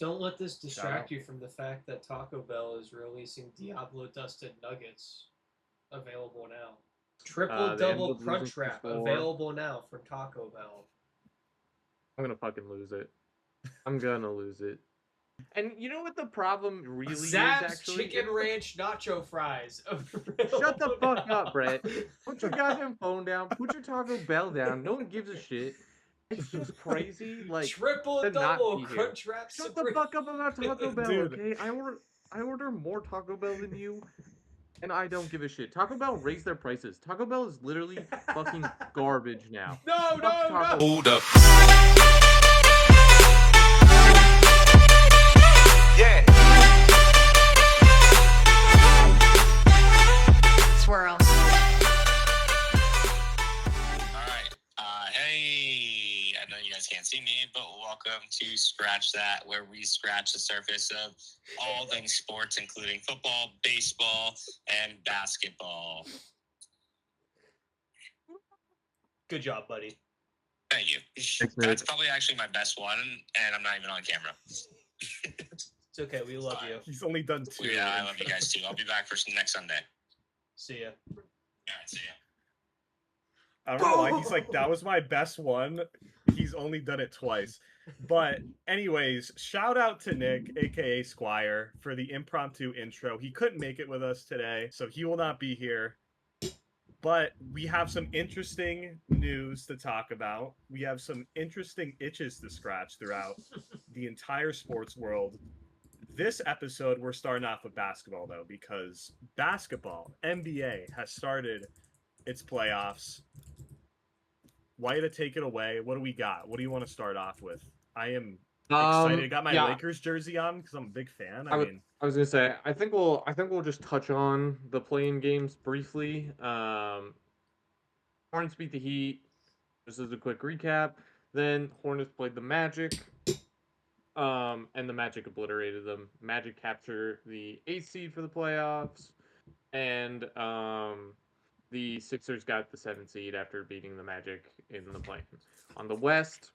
Don't let this distract you from the fact that Taco Bell is releasing Diablo Dusted Nuggets available now. Triple They ended double up losing crunch wrap 4. available now from Taco Bell. I'm gonna fucking lose it. I'm gonna lose it. And you know what the problem really is, actually? Chicken Ranch Nacho Fries. Shut the fuck up, Brett. Put your goddamn phone down. Put your Taco Bell down. No one gives a shit. It's just crazy, like, Triple to not double be here. crunch wrap Shut the supreme. fuck up about Taco Bell, Dude. okay? I order more Taco Bell than you, and I don't give a shit. Taco Bell raised their prices. Taco Bell is literally fucking garbage now. No. Hold up. Yeah. Swirl. Alright. Hey, I know you guys can't see me, but welcome to Scratch That, where we scratch the surface of all things sports, including football, baseball, and basketball. Good job, buddy. Thank you. Thanks, That's probably actually my best one, and I'm not even on camera. It's okay. We love you. He's only done 2. Yeah, I love you guys too. I'll be back for next Sunday. See ya. Alright, see ya. I don't know why he's like, that was my best one. He's only done it twice. But anyways, shout out to Nick, aka Squire, for the impromptu intro. He couldn't make it with us today, so he will not be here. But we have some interesting news to talk about. We have some interesting itches to scratch throughout the entire sports world. This episode, we're starting off with basketball, though, because basketball, NBA, has started its playoffs. Why to take it away? What do we got? What do you want to start off with? I am excited. I got my Lakers jersey on because I'm a big fan. I was gonna say, I think we'll just touch on the play-in games briefly. Hornets beat the Heat. Just as a quick recap. Then Hornets played the Magic. And the Magic obliterated them. Magic captured the 8th seed for the playoffs. And the Sixers got the 7th seed after beating the Magic in the play-in. On the West,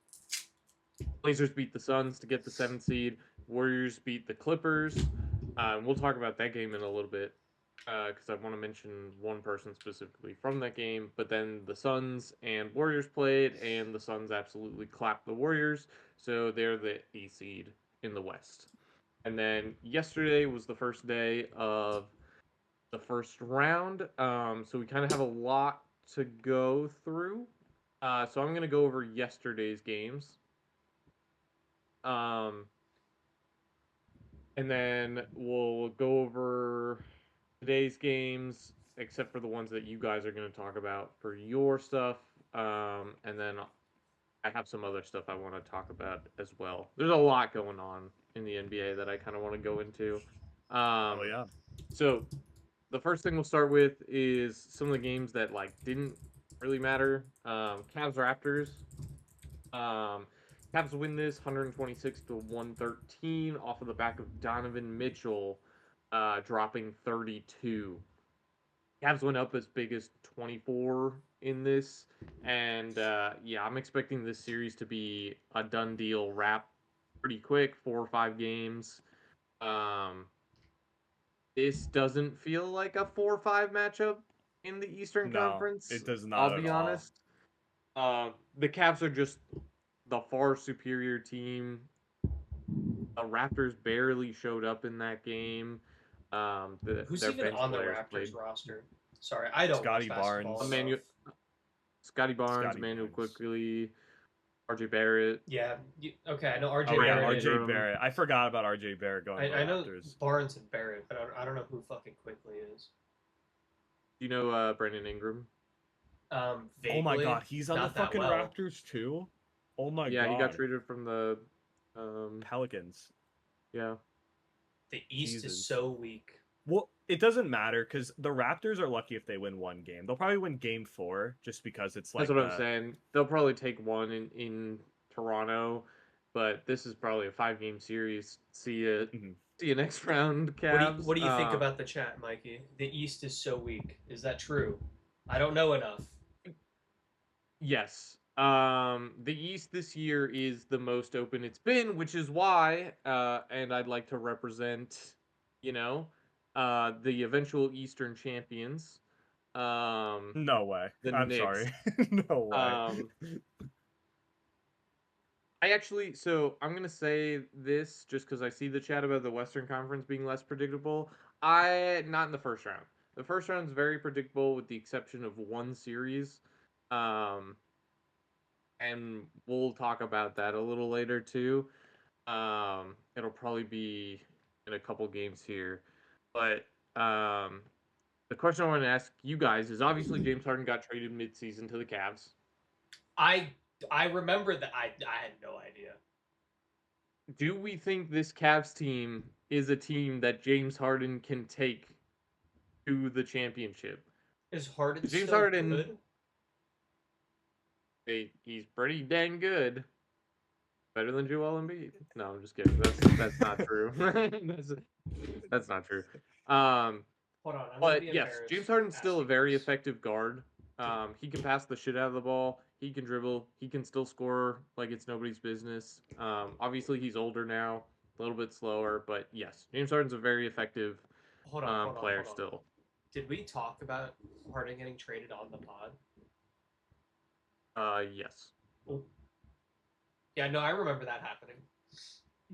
Blazers beat the Suns to get the 7th seed. Warriors beat the Clippers. We'll talk about that game in a little bit because I want to mention one person specifically from that game. But then the Suns and Warriors played, and the Suns absolutely clapped the Warriors. So they're the 8th seed in the West. And then yesterday was the first day of the first round. So we kind of have a lot to go through. So I'm going to go over yesterday's games. And then we'll go over today's games, except for the ones that you guys are going to talk about for your stuff. And then I have some other stuff I want to talk about as well. There's a lot going on in the NBA that I kind of want to go into. oh, yeah. So the first thing we'll start with is some of the games that didn't really matter. Cavs Raptors. Cavs win this 126-113 off of the back of Donovan Mitchell dropping 32. Cavs went up as big as 24 in this, and I'm expecting this series to be a done deal wrap pretty quick, 4 or 5 games. This doesn't feel like a 4-5 matchup in the Eastern Conference. It does not. I'll be honest. The Cavs are just the far superior team. The Raptors barely showed up in that game. Who's even on the Raptors roster? Sorry, I don't. Scotty Barnes. Scotty Barnes, Emmanuel Quickly, RJ Barrett. Yeah. Okay, I know RJ Oh, yeah, Barrett. RJ Barrett. I forgot about RJ Barrett going. I know Barnes and Barrett, but I don't know who fucking Quickly is. Do you know Brandon Ingram? Vaguely, oh my god, he's on the fucking Raptors too. Oh my god. Yeah, he got traded from the Pelicans. Yeah. The East is so weak. Well, it doesn't matter because the Raptors are lucky if they win one game. They'll probably win game 4 just because it's like. That's what I'm saying. They'll probably take one in Toronto, but this is probably a 5-game series. See you next round, Cavs. What do you think about the chat, Mikey? The East is so weak. Is that true? I don't know enough. Yes. The East this year is the most open it's been, which is why, and I'd like to represent, you know, the eventual Eastern champions, No way. the I'm Knicks. sorry. No way. So I'm gonna say this just because I see the chat about the Western Conference being less predictable. Not in the first round. The first round is very predictable with the exception of one series. Um, and we'll talk about that a little later too. It'll probably be in a couple games here, but the question I want to ask you guys is obviously James Harden got traded midseason to the Cavs. I remember that. I had no idea. Do we think this Cavs team is a team that James Harden can take to the championship? Is Harden James still Harden, good? he's pretty dang good. Better than Joel Embiid. No, I'm just kidding. That's not true. that's not true. Hold on, I'm gonna But be yes, embarrassed. James Harden's still a asking very this. effective guard. He can pass the shit out of the ball. He can dribble. He can still score like it's nobody's business. Obviously, he's older now, a little bit slower, but yes, James Harden's a very effective Hold on, player hold on. still. Did we talk about Harden getting traded on the pod? Yes. Yeah, no, I remember that happening.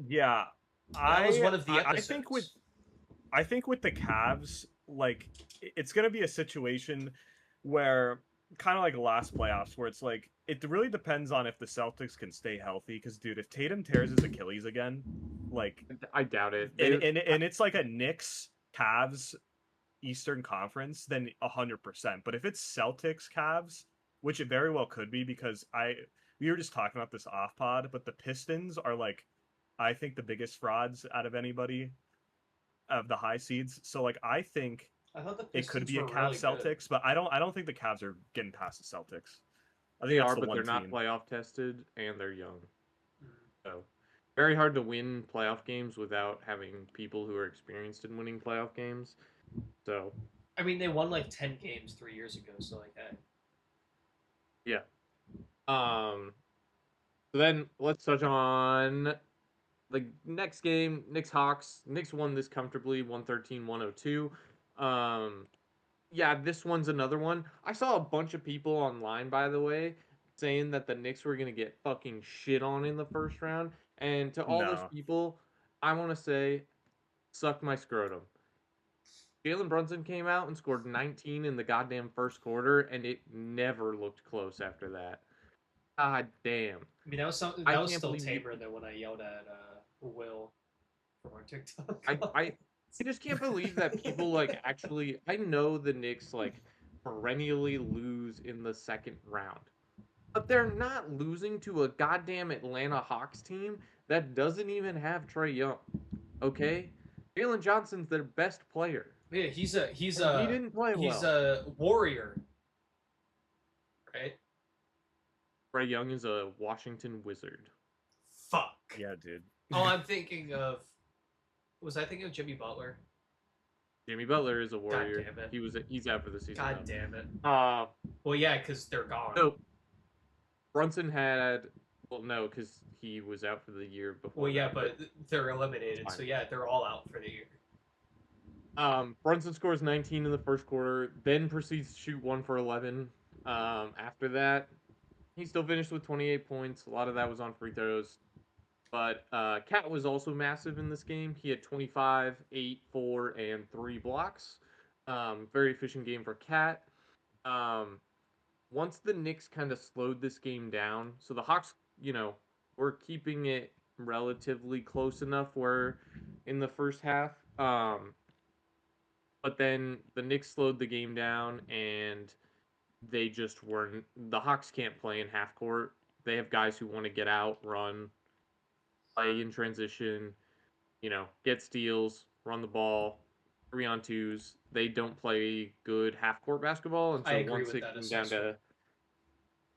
Yeah, That was one of the episodes. I think with the Cavs, like it's gonna be a situation where kind of like last playoffs, where it's like it really depends on if the Celtics can stay healthy. Because dude, if Tatum tears his Achilles again, like I doubt it. and it's like a Knicks Cavs Eastern Conference, then 100%. But if it's Celtics Cavs, which it very well could be, because we were just talking about this off pod, but the Pistons are like, I think the biggest frauds out of anybody of the high seeds. So like I think thought the it could Pistons be a were Cavs really good. Celtics, but I don't think the Cavs are getting past the Celtics. I think They that's are, the but one they're not team. playoff tested and they're young. So very hard to win playoff games without having people who are experienced in winning playoff games. So I mean, they won like 10 games 3 years ago, so like, hey. yeah. So then let's touch on the next game, Knicks Hawks. Knicks won this comfortably, 113-102. Yeah, this one's another one. I saw a bunch of people online, by the way, saying that the Knicks were gonna get fucking shit on in the first round. And to all those No. people, I want to say, suck my scrotum. Jalen Brunson came out and scored 19 in the goddamn first quarter, and it never looked close after that. God damn. I mean, that was something I that was can't still believe you- tamer than when I yelled at Will from our TikTok. I just can't believe that people like actually. I know the Knicks like perennially lose in the second round, but they're not losing to a goddamn Atlanta Hawks team that doesn't even have Trae Young. Okay, Jalen Johnson's their best player. Yeah, he didn't play he's well. a warrior, right? Trae Young is a Washington Wizard. Fuck. Yeah, dude. Oh, I'm thinking of. Was I thinking of Jimmy Butler? Jimmy Butler is a warrior. damn it. He's out for the season. God though. damn it. Well, yeah, because they're gone. So Brunson had. Well, no, because he was out for the year before. Well, yeah, but they're eliminated, so yeah, they're all out for the year. Brunson scores 19 in the first quarter, then proceeds to shoot 1 for 11. After that, he still finished with 28 points. A lot of that was on free throws. But Cat was also massive in this game. He had 25, 8, 4, and 3 blocks. Very efficient game for Cat. Once the Knicks kind of slowed this game down, so the Hawks, were keeping it relatively close enough where in the first half. But then the Knicks slowed the game down and they just weren't. The Hawks can't play in half court. They have guys who want to get out, run, play in transition, get steals, run the ball, 3-on-2s. They don't play good half court basketball, and so once it came down to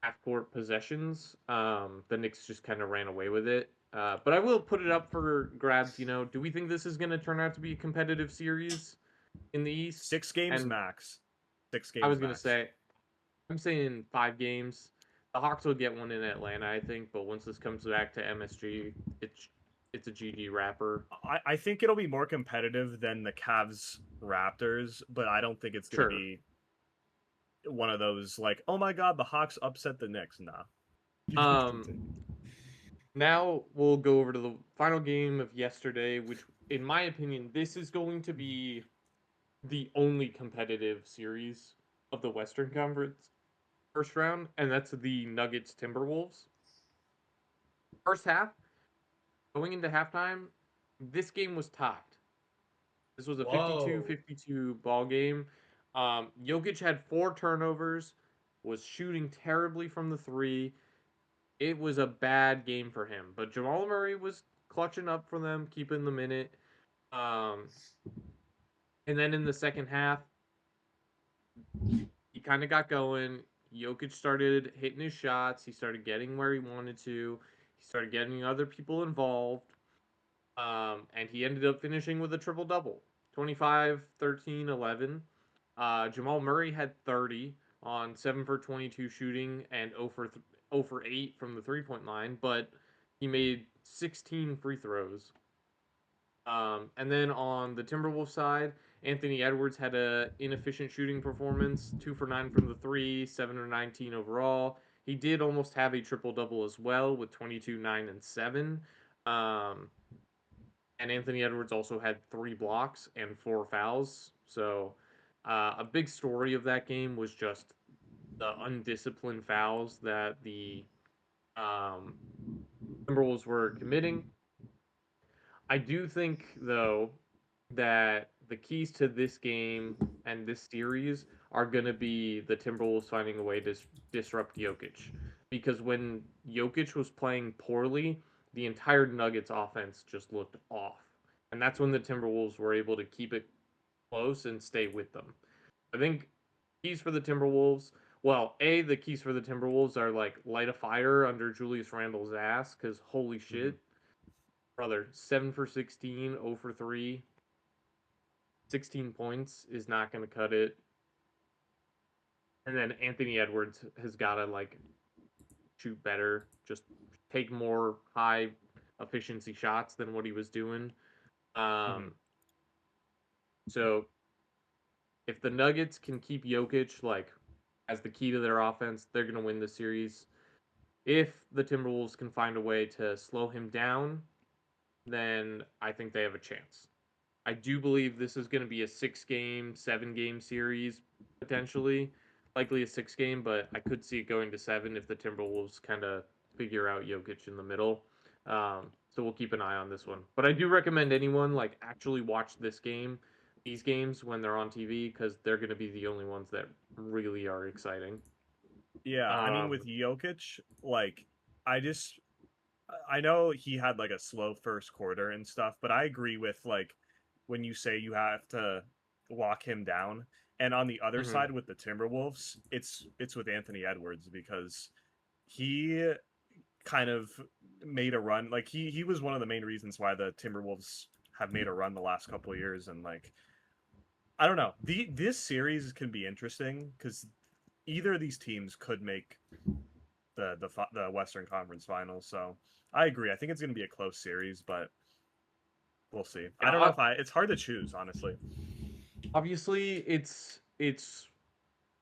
half court possessions, the Knicks just kind of ran away with it. But I will put it up for grabs. Do we think this is going to turn out to be a competitive series in the East? 6 games max. 6 games. I was going to say, I'm saying 5 games. The The Hawks will get one in Atlanta, I think, but once this comes back to MSG, it's a GG wrapper. I think it'll be more competitive than the Cavs Raptors, but I don't think it's going to Sure. be one of those like, oh my god, the Hawks upset the Knicks. Nah. Now we'll go over to the final game of yesterday, which, in my opinion, this is going to be the only competitive series of the Western Conference first round, and that's the Nuggets Timberwolves. First half, going into halftime, this game was tied. This was a Whoa. 52-52 ball game. Jokic had 4 turnovers, was shooting terribly from the 3. It was a bad game for him, but Jamal Murray was clutching up for them, keeping them in it. And then in the second half, he kind of got going. Jokic started hitting his shots. He started getting where he wanted to. He started getting other people involved. And he ended up finishing with a triple double 25, 13, 11. Jamal Murray had 30 on 7 for 22 shooting and 0 for 8 from the 3-point line, but he made 16 free throws. And then on the Timberwolves side, Anthony Edwards had a inefficient shooting performance, 2 for 9 from the 3, 7 for 19 overall. He did almost have a triple double as well with 22, 9, and 7. And Anthony Edwards also had 3 blocks and 4 fouls. So a big story of that game was just the undisciplined fouls that the Timberwolves were committing. I do think, though, that the keys to this game and this series are going to be the Timberwolves finding a way to disrupt Jokic. Because when Jokic was playing poorly, the entire Nuggets offense just looked off. And that's when the Timberwolves were able to keep it close and stay with them. I think keys for the Timberwolves, well, the keys for the Timberwolves are like light a fire under Julius Randle's ass, because holy shit. Brother, 7 for 16, 0 for 3, 16 points is not going to cut it. And then Anthony Edwards has got to like shoot better, just take more high efficiency shots than what he was doing. So if the Nuggets can keep Jokic like as the key to their offense, they're going to win the series. If the Timberwolves can find a way to slow him down, then I think they have a chance. I do believe this is going to be a 6-game, 7-game series, potentially. Likely a 6-game, but I could see it going to 7 if the Timberwolves kind of figure out Jokic in the middle. So we'll keep an eye on this one. But I do recommend anyone like actually watch these games when they're on TV, because they're going to be the only ones that really are exciting. Yeah, I mean with Jokic, like I know he had like a slow first quarter and stuff, but I agree with like when you say you have to lock him down. And on the other side with the Timberwolves, it's with Anthony Edwards, because he kind of made a run. Like he was one of the main reasons why the Timberwolves have made a run the last couple of years. And like I don't know, this series can be interesting because either of these teams could make the Western Conference Finals. So I agree. I think it's going to be a close series, but we'll see. I don't know if it's hard to choose, honestly. Obviously, it's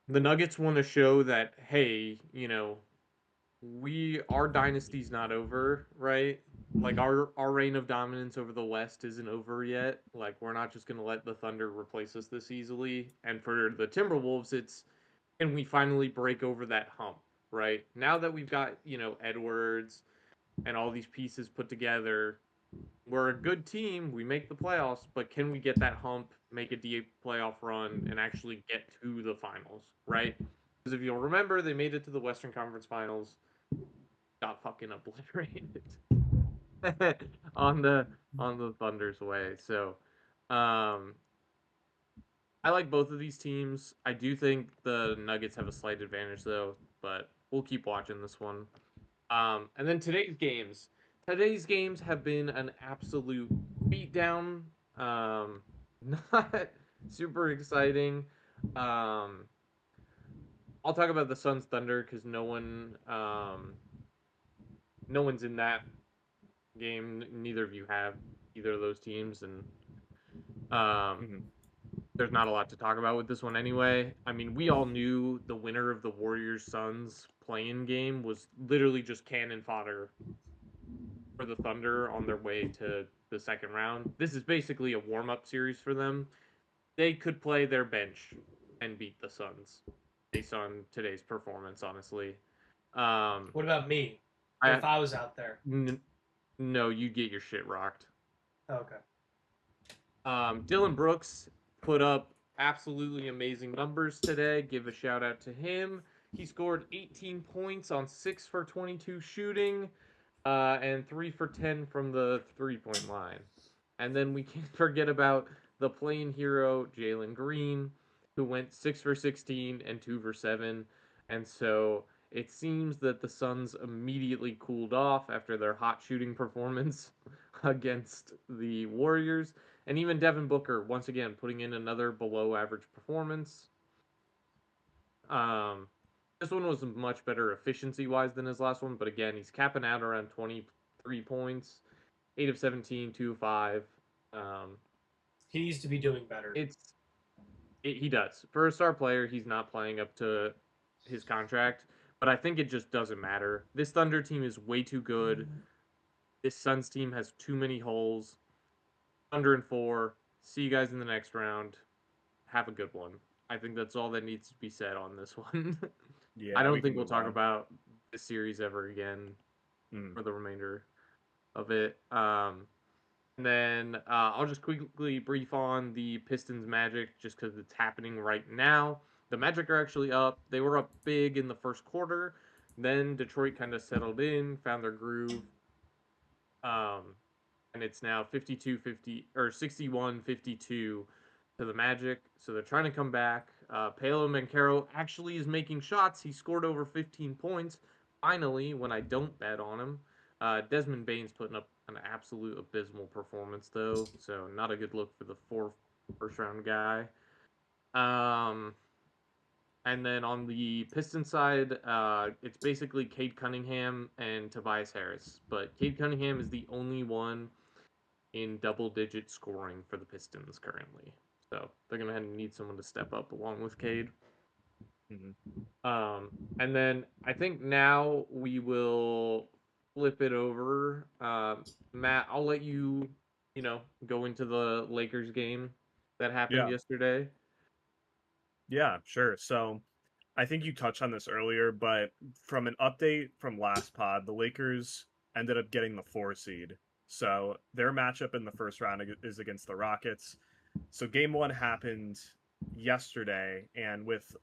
the Nuggets want to show that, hey, our dynasty's not over, right? Like our reign of dominance over the West isn't over yet. Like we're not just gonna let the Thunder replace us this easily. And for the Timberwolves, it's can we finally break over that hump, right? Now that we've got Edwards and all these pieces put together, we're a good team. We make the playoffs, but can we get that hump, make a deep playoff run, and actually get to the finals, right? Because if you'll remember, they made it to the Western Conference Finals, got fucking obliterated on the Thunder's way. So, I like both of these teams. I do think the Nuggets have a slight advantage though, but we'll keep watching this one. And then today's games. Today's games have been an absolute beatdown. Not super exciting. I'll talk about the Suns Thunder because no one's in that game. Neither of you have either of those teams, and Mhm. there's not a lot to talk about with this one anyway. I mean, we all knew the winner of the Warriors Suns play-in game was literally just cannon fodder for the Thunder on their way to the second round. This is basically a warm-up series for them. They could play their bench and beat the Suns based on today's performance, honestly. What about me? I If I was out there? no, you get your shit rocked. Okay. Dylan Brooks put up absolutely amazing numbers today. Give a shout out to him. He scored 18 points on 6 for 22 shooting, and 3 for 10 from the 3-point line. And then we can't forget about the playing hero, Jalen Green, who went 6 for 16 and 2 for 7. And so it seems that the Suns immediately cooled off after their hot shooting performance against the Warriors. And even Devin Booker, once again, putting in another below average performance. This one was much better efficiency wise than his last one, but again, he's capping out around 23 points, 8 of 17, 2 of 5. He needs to be doing better. He does. For a star player, he's not playing up to his contract, but I think it just doesn't matter. This Thunder team is way too good. This Suns team has too many holes. Thunder and 4. See you guys in the next round. Have a good one. I think that's all that needs to be said on this one. Yeah, I don't we think can we'll move talk on. about this series ever again for the remainder of it. And then I'll just quickly brief on the Pistons Magic just because it's happening right now. The Magic are actually up. They were up big in the first quarter. Then Detroit kind of settled in, found their groove. And it's now 52-50 or 61-52 to the Magic. So they're trying to come back. Paolo Banchero actually is making shots. He scored over 15 points finally when I don't bet on him. Desmond Bane's putting up an absolute abysmal performance though, so not a good look for the first round guy. And then on the Piston side, it's basically Cade Cunningham and Tobias Harris. But Cade Cunningham is the only one in double-digit scoring for the Pistons currently. So they're going to need someone to step up along with Cade. And then I think now we will flip it over. Matt, I'll let you, go into the Lakers game that happened yesterday. Yeah, sure. So I think you touched on this earlier, but from an update from last pod, the Lakers ended up getting the 4 seed. So their matchup in the first round is against the Rockets. So game 1 happened yesterday, and with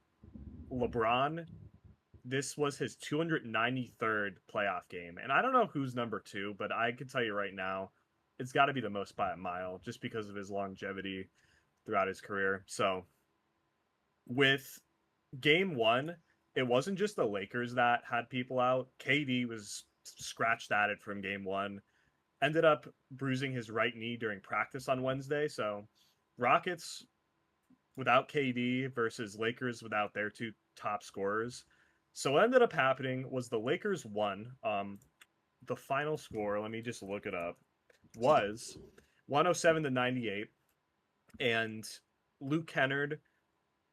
LeBron, this was his 293rd playoff game. And I don't know who's number 2, but I can tell you right now, it's got to be the most by a mile just because of his longevity throughout his career. So with game 1, it wasn't just the Lakers that had people out. KD was scratched at it from game 1. Ended up bruising his right knee during practice on Wednesday. So Rockets without KD versus Lakers without their 2 top scorers. So what ended up happening was the Lakers won. The final score, let me just look it up, was 107-98. And Luke Kennard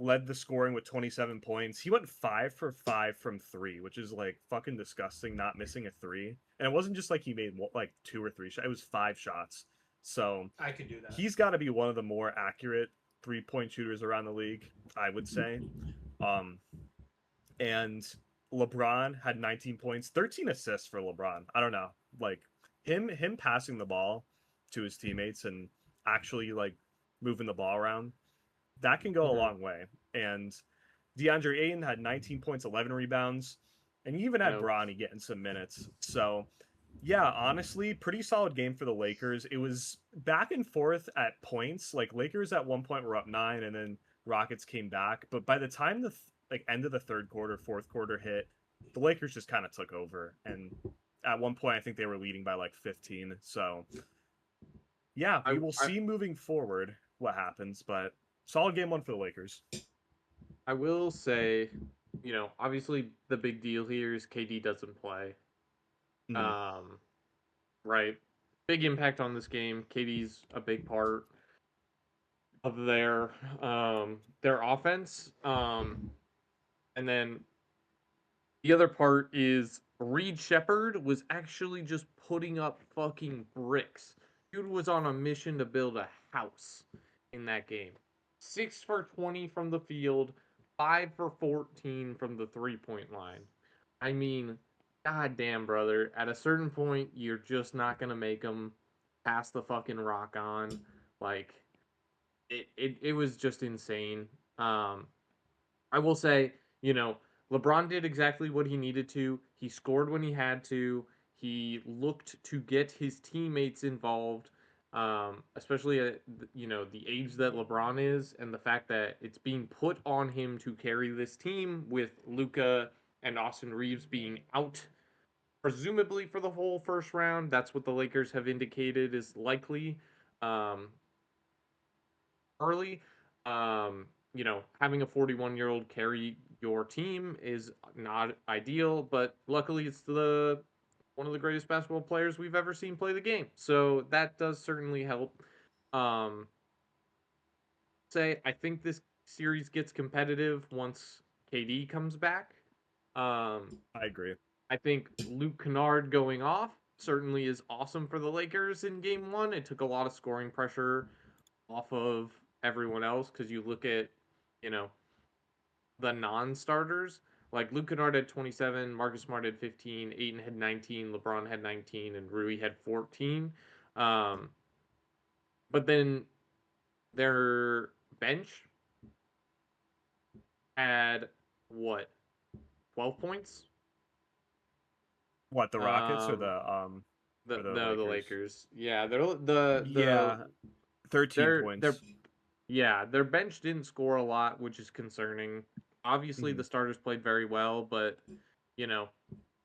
led the scoring with 27 points. He went 5 for 5 from 3, which is like fucking disgusting, not missing a 3. And it wasn't just like he made like 2 or 3 shots. It was 5 shots. So I could do that. He's got to be one of the more accurate 3-point shooters around the league, I would say. And LeBron had 19 points, 13 assists for LeBron. I don't know, like him passing the ball to his teammates and actually like moving the ball around, that can go a long way. And DeAndre Ayton had 19 points, 11 rebounds, and he even had Bronny getting some minutes. So, yeah, honestly, pretty solid game for the Lakers. It was back and forth at points. Like, Lakers at one point were up 9, and then Rockets came back. But by the time the end of the third quarter, fourth quarter hit, the Lakers just kind of took over. And at one point, I think they were leading by like 15. So, yeah, we will see moving forward what happens. But solid game 1 for the Lakers. I will say obviously the big deal here is KD doesn't play. Mhm. Right. Big impact on this game. KD's a big part of their offense. And then the other part is Reed Shepard was actually just putting up fucking bricks. Dude was on a mission to build a house in that game. 6 for 20 from the field, 5 for 14 from the 3-point line. I mean, goddamn, brother. At a certain point, you're just not gonna make them pass the fucking rock on. Like, it was just insane. I will say, LeBron did exactly what he needed to. He scored when he had to. He looked to get his teammates involved, especially at the age that LeBron is, and the fact that it's being put on him to carry this team with Luka and Austin Reeves being out, presumably for the whole first round. That's what the Lakers have indicated is likely. Um, Early. Having a 41-year-old carry your team is not ideal, but luckily it's the one of the greatest basketball players we've ever seen play the game. So that does certainly help. Um, I think this series gets competitive once KD comes back. I agree. I think Luke Kennard going off certainly is awesome for the Lakers in game one. It took a lot of scoring pressure off of everyone else because you look at, you know, the non-starters. Like Luke Kennard had 27, Marcus Smart had 15, Ayton had 19, LeBron had 19, and Rui had 14. Um, but then their bench had what, 12 points? What, the Rockets or Um, the no, the Lakers? Lakers. Yeah, the Yeah, 13 their points. yeah, their bench didn't score a lot, which is concerning. Obviously, Mhm. the starters played very well, but you know,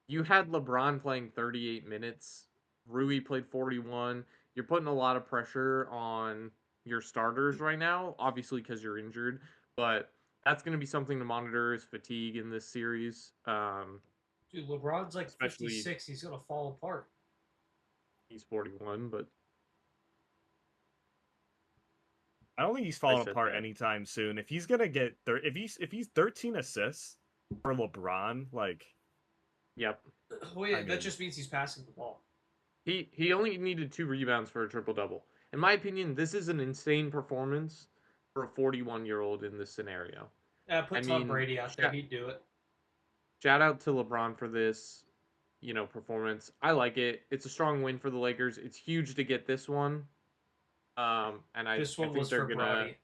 you had LeBron playing 38 minutes. Rui played 41. You're putting a lot of pressure on your starters right now, obviously because you're injured, but that's going to be something to monitor is fatigue in this series. Dude, LeBron's like Especially 56. He's gonna fall apart. he's 41, but I don't think he's I falling said apart that. anytime soon. If he's gonna get if he's 13 assists for LeBron, like, Yep. Well, I yeah, that mean, just means he's passing the ball. He only needed 2 rebounds for a triple double. In my opinion, this is an insane performance for a 41-year-old in this scenario. I Put Tom mean, Brady out there. He'd do it. shout out to LeBron for this, performance. I like it. It's a strong win for the Lakers. It's huge to get this one. And This I one think was they're for gonna Brody.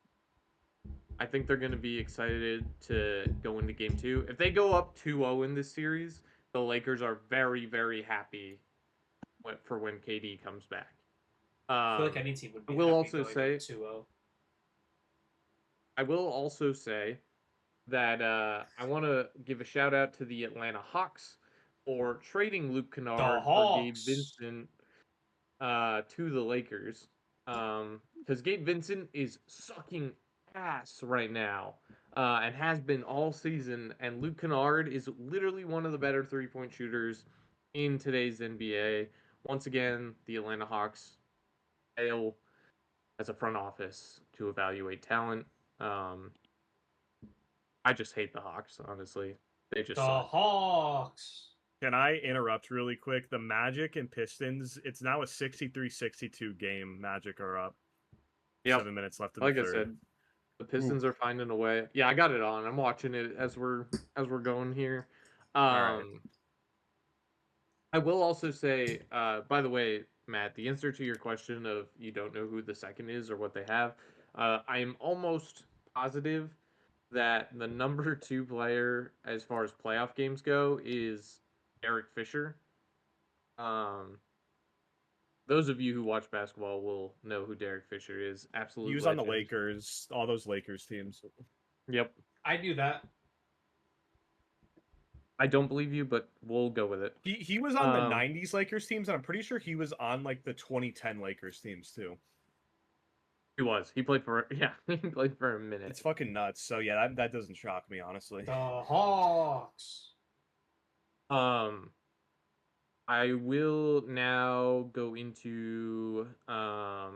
I think they're gonna be excited to go into game two. If they go up 2-0 in this series, the Lakers are very, very happy for when KD comes back. I feel like Um, any team would I be will happy also going up say 2-0. I will also say that I want to give a shout out to the Atlanta Hawks for trading Luke The Kennard for Gabe Hawks. Vincent to the Lakers. Because Gabe Vincent is sucking ass right now and has been all season. And Luke Kennard is literally one of the better 3-point shooters in today's NBA. Once again, the Atlanta Hawks fail as a front office to evaluate talent. Um, I just hate the Hawks, honestly. They just The suck. Hawks. can I interrupt really quick? The Magic and Pistons, it's now a 63-62 game. Magic are up. Yep. 7 minutes left in the Like I third. said, the Ooh. Pistons are finding a way. Yeah, I got it on. I'm watching it as we're going here. All right. I will also say, by the way, Matt, the answer to your question of you don't know who the second is or what they have, I am almost positive that the number 2 player as far as playoff games go is Eric Fisher. Um, those of you who watch basketball will know who Derek Fisher is. He Absolute was on the legend. Lakers, all those Lakers teams. Yep. I knew that. I don't believe you, but we'll go with it. He was on the 90s Lakers teams, and I'm pretty sure he was on like the 2010 Lakers teams too. He was. He played for he played for a minute. It's fucking nuts. So yeah, that doesn't shock me, honestly. The Hawks. I will now go into I'll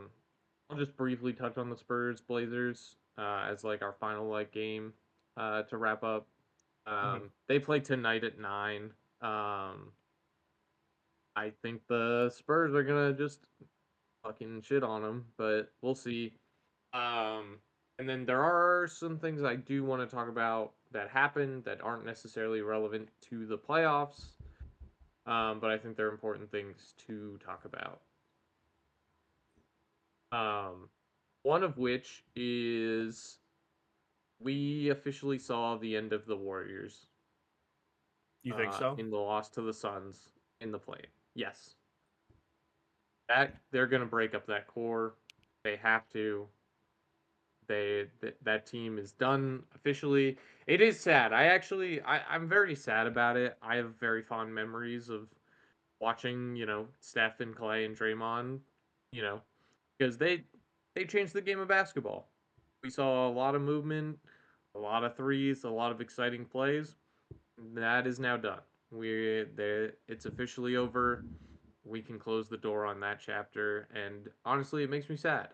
just briefly touch on the Spurs Blazers as like our final like game to wrap up. They play tonight at 9. I think the Spurs are gonna just fucking shit on them, but we'll see. And then there are some things I do want to talk about that happened that aren't necessarily relevant to the playoffs, but I think they're important things to talk about. One of which is we officially saw the end of the Warriors. You think so? In the loss to the Suns in the play. Yes. That they're gonna break up that core. They have to. That team is done officially. It is sad. I'm very sad about it. I have very fond memories of watching, Steph and Clay and Draymond, because they changed the game of basketball. We saw a lot of movement, a lot of threes, a lot of exciting plays. That is now done. It's officially over. We can close the door on that chapter, and honestly, it makes me sad.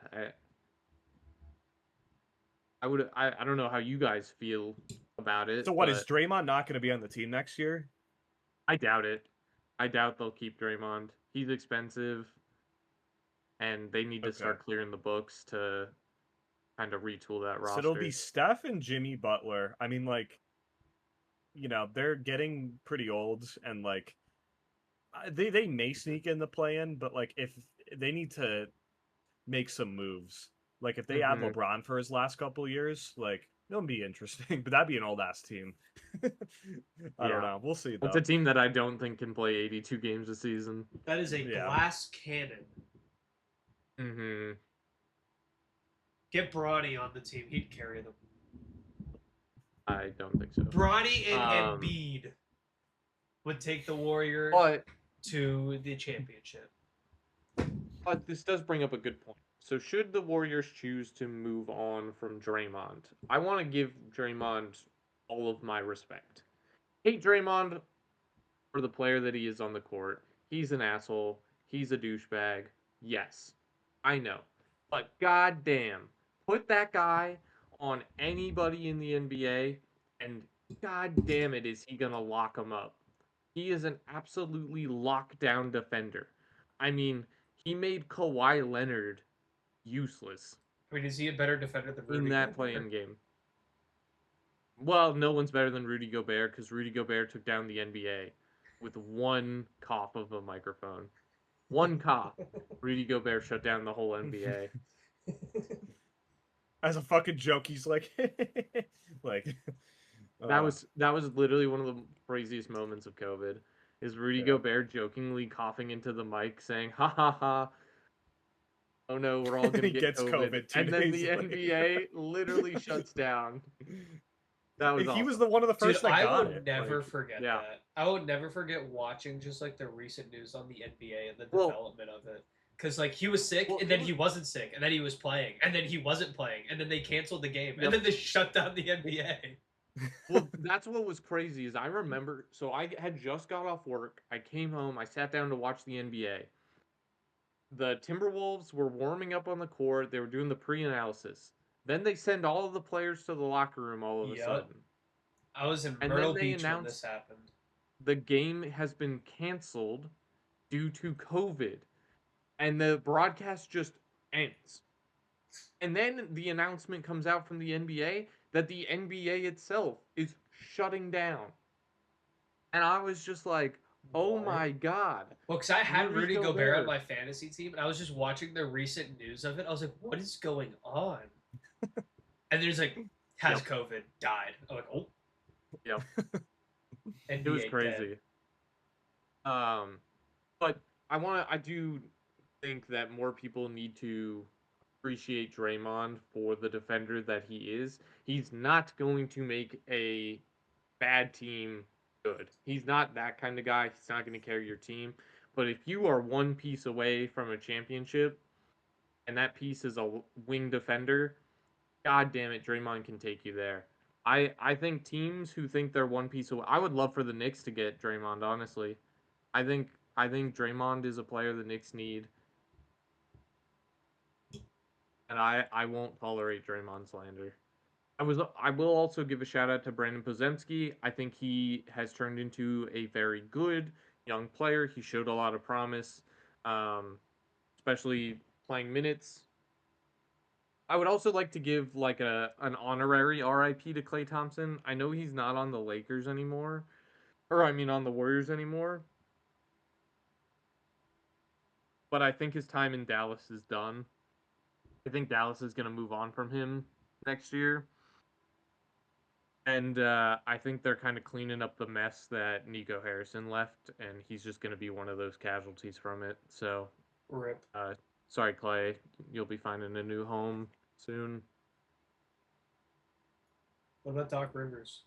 I don't know how you guys feel about it. So what is Draymond not going to be on the team next year? I doubt it. I doubt they'll keep Draymond. He's expensive, and they need to start clearing the books to kind of retool that roster. So it'll be Steph and Jimmy Butler. I mean, like, they're getting pretty old, and like, they may sneak in the play-in, but like, if they need to make some moves, like if they add LeBron for his last couple years, like it'll be interesting. But that'd be an old ass team. I don't know. We'll see. Though. It's a team that I don't think can play 82 games a season. That is a glass cannon. Mm-hmm. Get Bronny on the team. He'd carry them. I don't think so. Bronny and Embiid would take the Warriors to the championship. But this does bring up a good point. So should the Warriors choose to move on from Draymond, I want to give Draymond all of my respect. Hate Draymond for the player that he is on the court. He's an asshole. He's a douchebag. Yes, I know. But goddamn, put that guy on anybody in the NBA, and goddamn it, is he gonna lock him up. He is an absolutely lockdown defender. I mean, he made Kawhi Leonard useless. I mean, is he a better defender than Rudy in that play-in game? Well, no one's better than Rudy Gobert because Rudy Gobert took down the NBA with one cough of a microphone. One cough. Rudy Gobert shut down the whole NBA. As a fucking joke, he's like, like. That was literally one of the craziest moments of COVID. Is Rudy Gobert jokingly coughing into the mic, saying, "Ha ha ha! Oh no, we're all gonna get COVID." And then the NBA literally shuts down. That was awesome. He was one of the first that got it. I would never forget that. I would never forget watching just like the recent news on the NBA and the development of it. Because like he was sick, and then he wasn't sick, and then he was playing, and then he wasn't playing, and then they canceled the game, and then they shut down the NBA. Well, that's what was crazy is I remember, so I had just got off work. I came home. I sat down to watch the NBA. The Timberwolves were warming up on the court. They were doing the pre-analysis. Then they send all of the players to the locker room all of a sudden. I was in Myrtle Beach when this happened. The game has been canceled due to COVID. And the broadcast just ends. And then the announcement comes out from the NBA that the NBA itself is shutting down. And I was just like, oh my God. Well, because I had Rudy Gobert on my fantasy team, and I was just watching the recent news of it. I was like, what is going on? And there's like, has COVID, died. I'm like, oh. Yep. It was crazy. Dead. But I do think that more people need to appreciate Draymond for the defender that he is. He's not going to make a bad team good. He's not that kind of guy. He's not going to carry your team. But if you are one piece away from a championship, and that piece is a wing defender, god damn it, Draymond can take you there. I think teams who think they're one piece away, I would love for the Knicks to get Draymond, honestly. I think Draymond is a player the Knicks need. And I won't tolerate Draymond slander. I will also give a shout out to Brandon Pozemski. I think he has turned into a very good young player. He showed a lot of promise, especially playing minutes. I would also like to give like an honorary RIP to Klay Thompson. I know he's not on the Lakers anymore, or I mean on the Warriors anymore, but I think his time in Dallas is done. I think Dallas is going to move on from him next year. And I think they're kind of cleaning up the mess that Nico Harrison left, and he's just going to be one of those casualties from it. So, Rip. Sorry, Clay. You'll be finding a new home soon. What about Doc Rivers?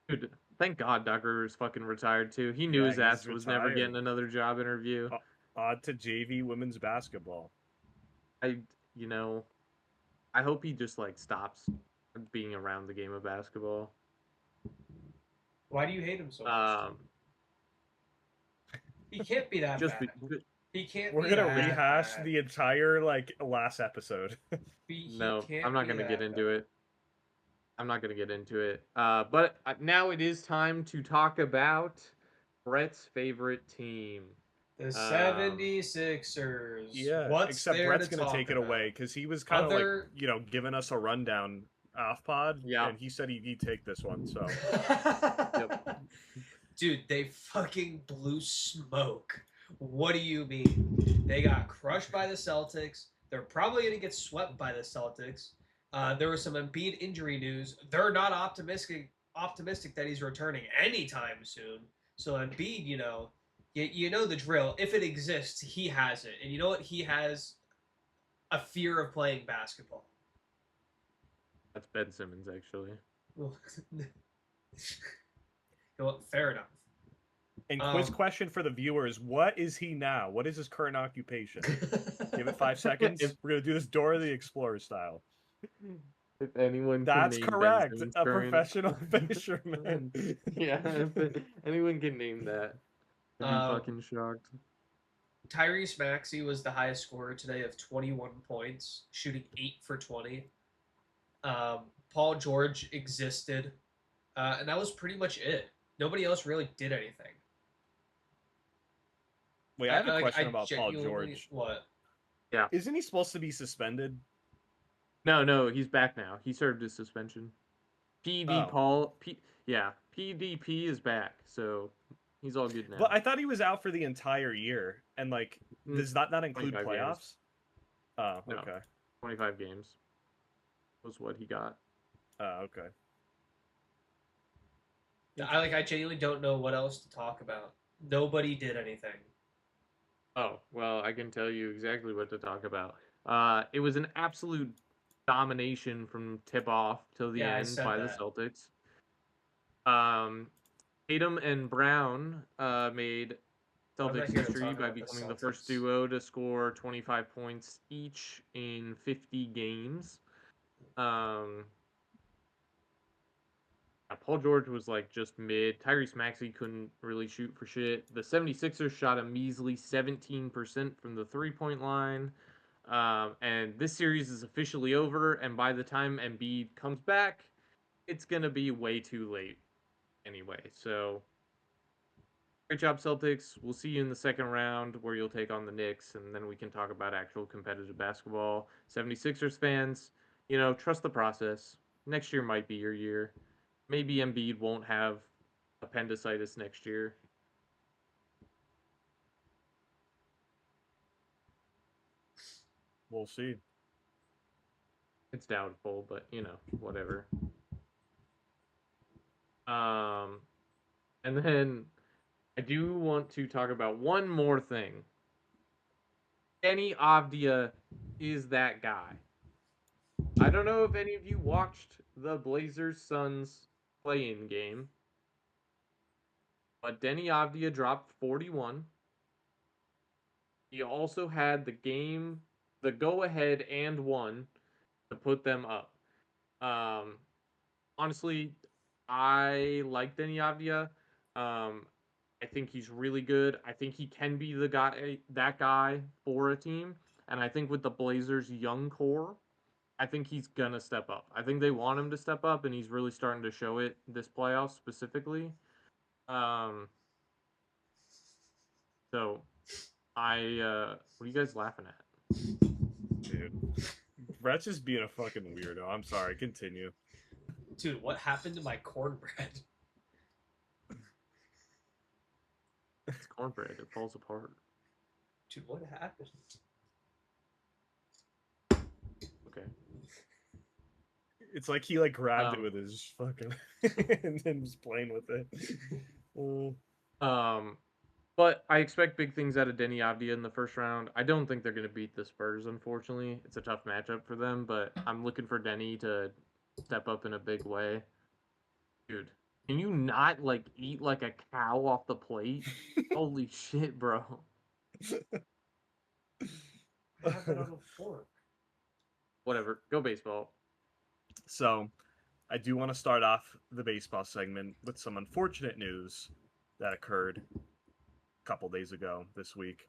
Dude, thank God Doc Rivers fucking retired too. He knew his ass was never getting another job interview. Odd to JV women's basketball. I hope he just like stops being around the game of basketball. Why do you hate him so much? He can't be that bad. He can't. We're gonna rehash the entire last episode. No, I'm not gonna get into it. I'm not gonna get into it. But now it is time to talk about Brett's favorite team. The 76ers. Yeah, What's except Brett's going to take it away because he was kind of giving us a rundown off pod. Yeah. And he said he'd take this one. So, yep. Dude, they fucking blew smoke. What do you mean? They got crushed by the Celtics. They're probably going to get swept by the Celtics. There was some Embiid injury news. They're not optimistic that he's returning anytime soon. So Embiid, you know the drill. If it exists, he has it. And you know what? He has a fear of playing basketball. That's Ben Simmons, actually. Well, fair enough. And quiz question for the viewers. What is he now? What is his current occupation? Give it 5 seconds. We're going to do this Dora the Explorer style. If anyone That's can name correct. Ben Simmons' A professional fisherman. Yeah, if anyone can name that. I'd be fucking shocked. Tyrese Maxey was the highest scorer today of 21 points, shooting 8 for 20. Paul George existed, and that was pretty much it. Nobody else really did anything. Wait, I have a question about Paul George. What? Yeah. Isn't he supposed to be suspended? No, he's back now. He served his suspension. PDP is back, so he's all good now. But I thought he was out for the entire year, and does that not include playoffs? Games. Oh, no, okay. 25 games was what he got. Oh, okay. I genuinely don't know what else to talk about. Nobody did anything. Oh, well, I can tell you exactly what to talk about. It was an absolute domination from tip-off till the end by the Celtics. Tatum and Brown made Celtics history by becoming the first duo to score 25 points each in 50 games. Paul George was just mid. Tyrese Maxey couldn't really shoot for shit. The 76ers shot a measly 17% from the three-point line. And this series is officially over, and by the time Embiid comes back, it's going to be way too late anyway. So, great job, Celtics. We'll see you in the second round where you'll take on the Knicks, and then we can talk about actual competitive basketball. 76ers fans, trust the process. Next year might be your year. Maybe Embiid won't have appendicitis next year. We'll see. It's doubtful, but whatever. And then I do want to talk about one more thing. Kenny Avdia is that guy. I don't know if any of you watched the Blazers-Suns play-in game, but Denny Avdia dropped 41. He also had the go-ahead and one to put them up. Honestly, I like Denny Avdia. I think he's really good. I think he can be that guy for a team. And I think with the Blazers' young core, I think he's gonna step up. I think they want him to step up, and he's really starting to show it this playoff specifically. Um, so what are you guys laughing at? Dude, Brett's just being a fucking weirdo. I'm sorry. Continue. Dude, what happened to my cornbread? It's cornbread. It falls apart. Dude, what happened? Okay. It's like he like grabbed it with his fucking and then was playing with it. But I expect big things out of Denny Avdia in the first round. I don't think they're going to beat the Spurs, unfortunately. It's a tough matchup for them, but I'm looking for Denny to step up in a big way. Dude, can you not like eat like a cow off the plate? Holy shit, bro. I have it on a fork. Whatever. Go baseball. So, I do want to start off the baseball segment with some unfortunate news that occurred a couple days ago this week.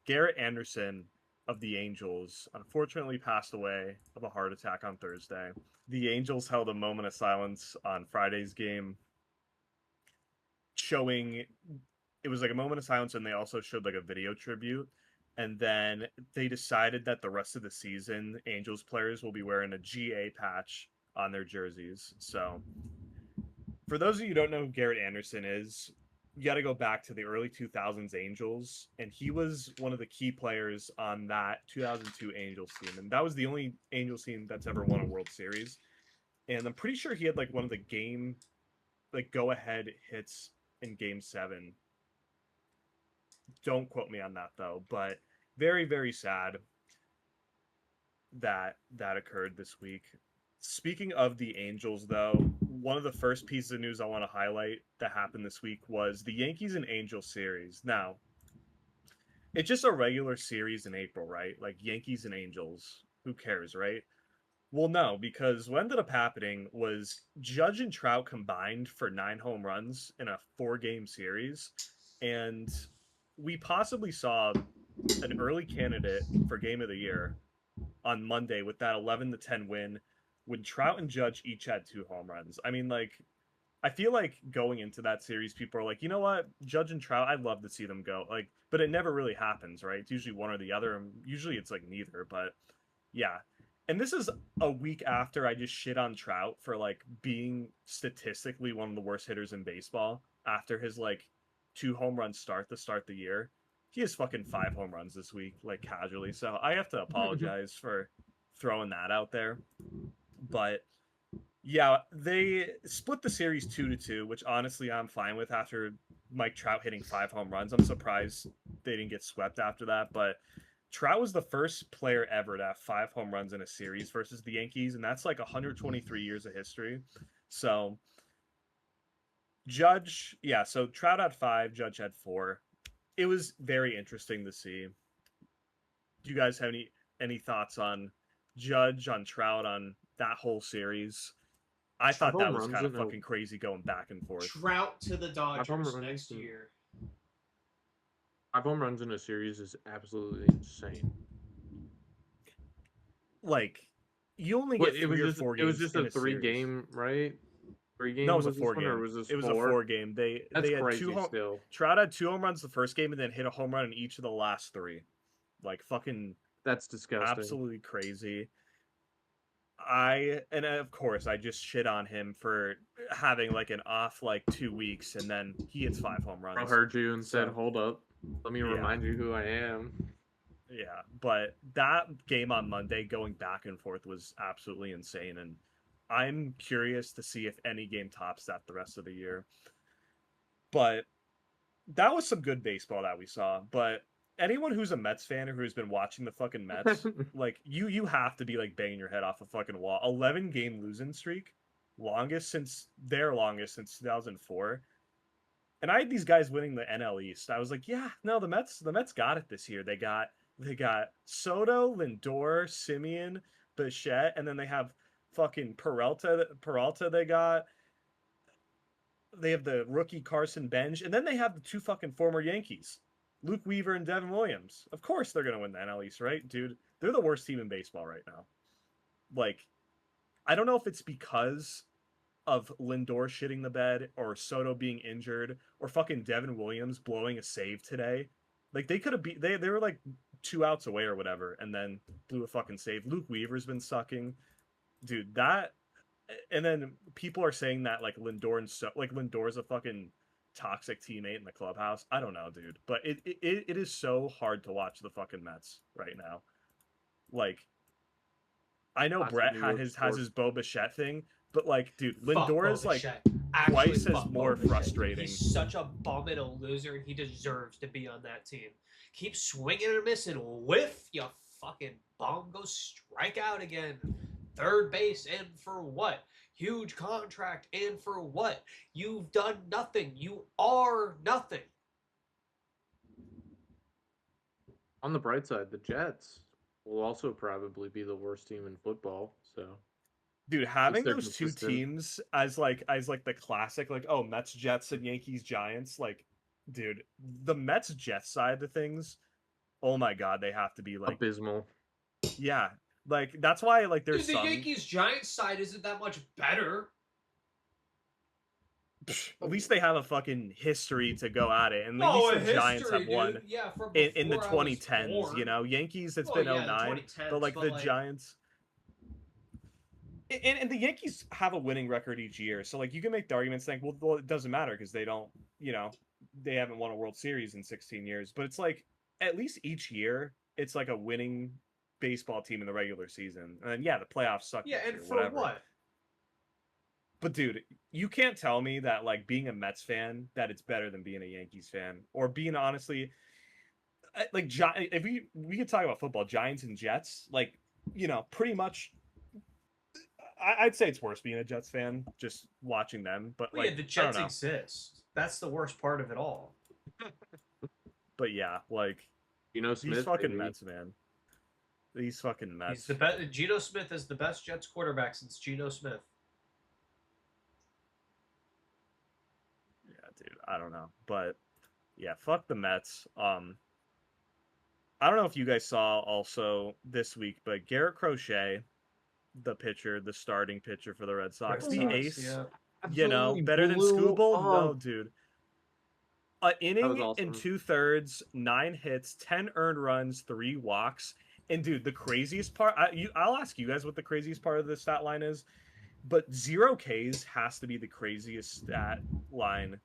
Garrett Anderson of the Angels unfortunately passed away of a heart attack on Thursday. The Angels held a moment of silence on Friday's game, showing it was like a moment of silence, and they also showed like a video tribute. And then they decided that the rest of the season, Angels players will be wearing a GA patch on their jerseys. So, for those of you who don't know who Garrett Anderson is, you got to go back to the early 2000s Angels, and he was one of the key players on that 2002 Angels team. And that was the only Angels team that's ever won a World Series. And I'm pretty sure he had like one of the game, like go ahead hits in Game 7. Don't quote me on that though, but very, very sad that that occurred this week. Speaking of the Angels, though, one of the first pieces of news I want to highlight that happened this week was the Yankees and Angels series. Now, it's just a regular series in April, right? Like Yankees and Angels. Who cares, right? Well, no, because what ended up happening was Judge and Trout combined for 9 home runs in a 4-game series. And we possibly saw an early candidate for Game of the Year on Monday with that 11-10 win when Trout and Judge each had 2 home runs. I mean, like, I feel like going into that series, people are like, you know what, Judge and Trout, I'd love to see them go. Like, but it never really happens, right? It's usually one or the other, and usually it's like neither. But yeah, and this is a week after I just shit on Trout for like being statistically one of the worst hitters in baseball after his like 2 home run start to start the year. He has fucking 5 home runs this week, like casually. So I have to apologize for throwing that out there. But yeah, they split the series 2-2, which honestly I'm fine with after Mike Trout hitting 5 home runs. I'm surprised they didn't get swept after that. But Trout was the first player ever to have 5 home runs in a series versus the Yankees, and that's like 123 years of history. So Judge, yeah, so Trout had 5, Judge had 4. It was very interesting to see. Do you guys have any thoughts on Judge, on Trout, on that whole series? I thought that was kind of fucking crazy going back and forth. Trout to the Dodgers next year. 5 home runs in a series is absolutely insane. Like, you only get 3 or 4 games. It was just a 3-game, right? 3 games. No, it was a 4-game. Or was this it was a 4-game. They had crazy 2 still. Trout had 2 home runs the first game and then hit a home run in each of the last 3. Like fucking. That's disgusting. Absolutely crazy. And of course I just shit on him for having like an off like 2 weeks, and then he hits 5 home runs. I heard you and said, "Hold up, let me remind you who I am." Yeah, but that game on Monday going back and forth was absolutely insane, and I'm curious to see if any game tops that the rest of the year. But that was some good baseball that we saw. But anyone who's a Mets fan or who's been watching the fucking Mets, like you have to be like banging your head off a fucking wall. 11-game losing streak, longest since 2004. And I had these guys winning the NL East. I was like, yeah, no, the Mets got it this year. They got Soto, Lindor, Simeon, Bichette, and then they have fucking Peralta they have the rookie Carson Bench, and then they have the two fucking former Yankees, Luke Weaver and Devin Williams. Of course they're gonna win the NL East, right, dude? They're the worst team in baseball right now. Like, I don't know if it's because of Lindor shitting the bed or Soto being injured or fucking Devin Williams blowing a save today. Like, they could have beat they were like 2 outs away or whatever, and then blew a fucking save. Luke Weaver's been sucking, dude. That, and then people are saying that like Lindor's a fucking toxic teammate in the clubhouse. I don't know, dude, but it is so hard to watch the fucking Mets right now. Like, I know Brett has his Bo Bichette thing, but like, dude, Lindor is like twice as more frustrating. He's such a bum and a loser, and he deserves to be on that team. Keep swinging and missing, whiff, you fucking bum. Go strike out again. Third base, and for what? Huge contract, and for what? You've done nothing. You are nothing. On the bright side, the Jets will also probably be the worst team in football. So, dude, having those two teams as like the classic, like, oh, Mets, Jets, and Yankees, Giants, like, dude, the Mets, Jets side of things, oh my god, they have to be like abysmal. Yeah, like that's why like there's the Yankees Giants side isn't that much better. At least they have a fucking history to go at it, and at least the Giants have won in the 2010s. You know, Yankees it's been 09, but like the Giants. And the Yankees have a winning record each year, so like you can make the argument saying, well, it doesn't matter because they don't, you know, they haven't won a World Series in 16 years. But it's like at least each year it's like a winning baseball team in the regular season, and then, yeah, the playoffs suck. Yeah, and for whatever. what? But dude, you can't tell me that like being a Mets fan that it's better than being a Yankees fan, or being honestly like if we could talk about football, Giants and Jets, like, you know, pretty much. I'd say it's worse being a Jets fan, just watching them. But well, like, yeah, the Jets exist. That's the worst part of it all. But yeah, like, Geno Smith, these fucking Mets, man. These fucking Mets. He's the best. Geno Smith is the best Jets quarterback since Geno Smith. Yeah, dude, I don't know, but yeah, fuck the Mets. I don't know if you guys saw also this week, but Garrett Crochet, the pitcher, the starting pitcher for the Red Sox, the ace, yeah. You know, better than Skubal? No, dude. An inning and 2/3, 9 hits, 10 earned runs, 3 walks. And dude, the craziest part, I'll ask you guys what the craziest part of the stat line is, but 0 Ks has to be the craziest stat line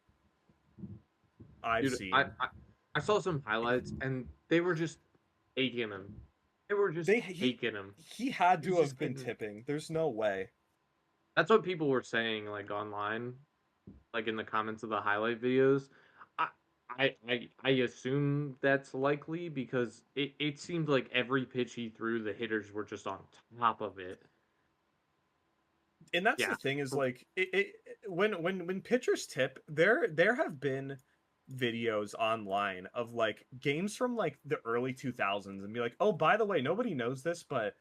I've seen. I saw some highlights, and they were just aching him. They were just aching him. He had to have been tipping. There's no way. That's what people were saying, like, online, like in the comments of the highlight videos. I assume that's likely because it seemed like every pitch he threw, the hitters were just on top of it. And that's the thing is, like, when pitchers tip, there have been videos online of like games from like the early 2000s and be like, oh, by the way, nobody knows this, but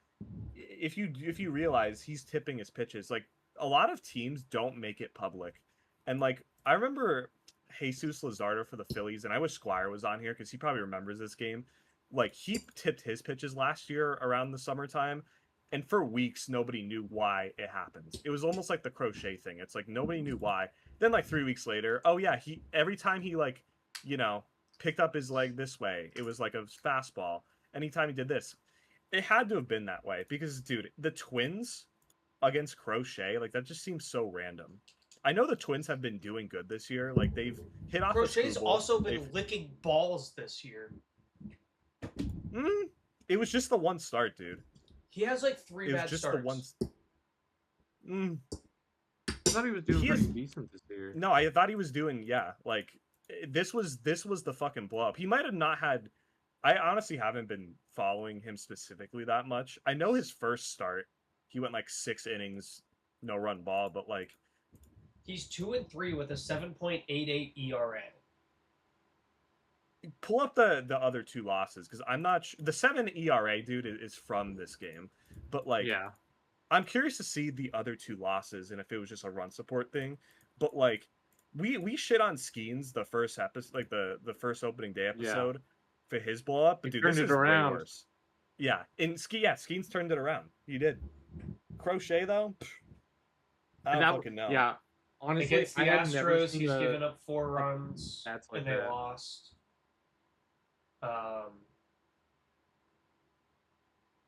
if you realize he's tipping his pitches, like a lot of teams don't make it public. And like I remember Jesus Luzardo for the Phillies, and I wish Squire was on here because he probably remembers this game. Like, he tipped his pitches last year around the summertime, and for weeks nobody knew why it happened. It was almost like the Crochet thing. It's like nobody knew why. Then like 3 weeks later, oh yeah, he every time he like, you know, picked up his leg this way, it was like a fastball. Anytime he did this, it had to have been that way because, dude, the Twins against Crochet, like that just seems so random. I know the Twins have been doing good this year. Like, they've hit off. Crochet's also been licking balls this year. It was just the one start, dude. He has like 3 bad starts. The one. I thought he was doing pretty decent this year. No, I thought he was doing, like, this was the fucking blow up. He might have not had. I honestly haven't been following him specifically that much. I know his first start, he went like 6 innings, no run ball, but like, He's 2-3 with a 7.88 ERA. Pull up the other two losses because I'm not the 7 ERA, dude, is from this game, but like, Yeah. I'm curious to see the other two losses and if it was just a run support thing. But like, we shit on Skeens the first episode, like the first opening day episode for his blow up, but He dude, turned this it is around. way worse. Yeah, Skeens turned it around. He did. Crochet though, I don't fucking know. Yeah, honestly, Against the I have never Astros, seen he's given up 4 runs, That's like and they that. lost.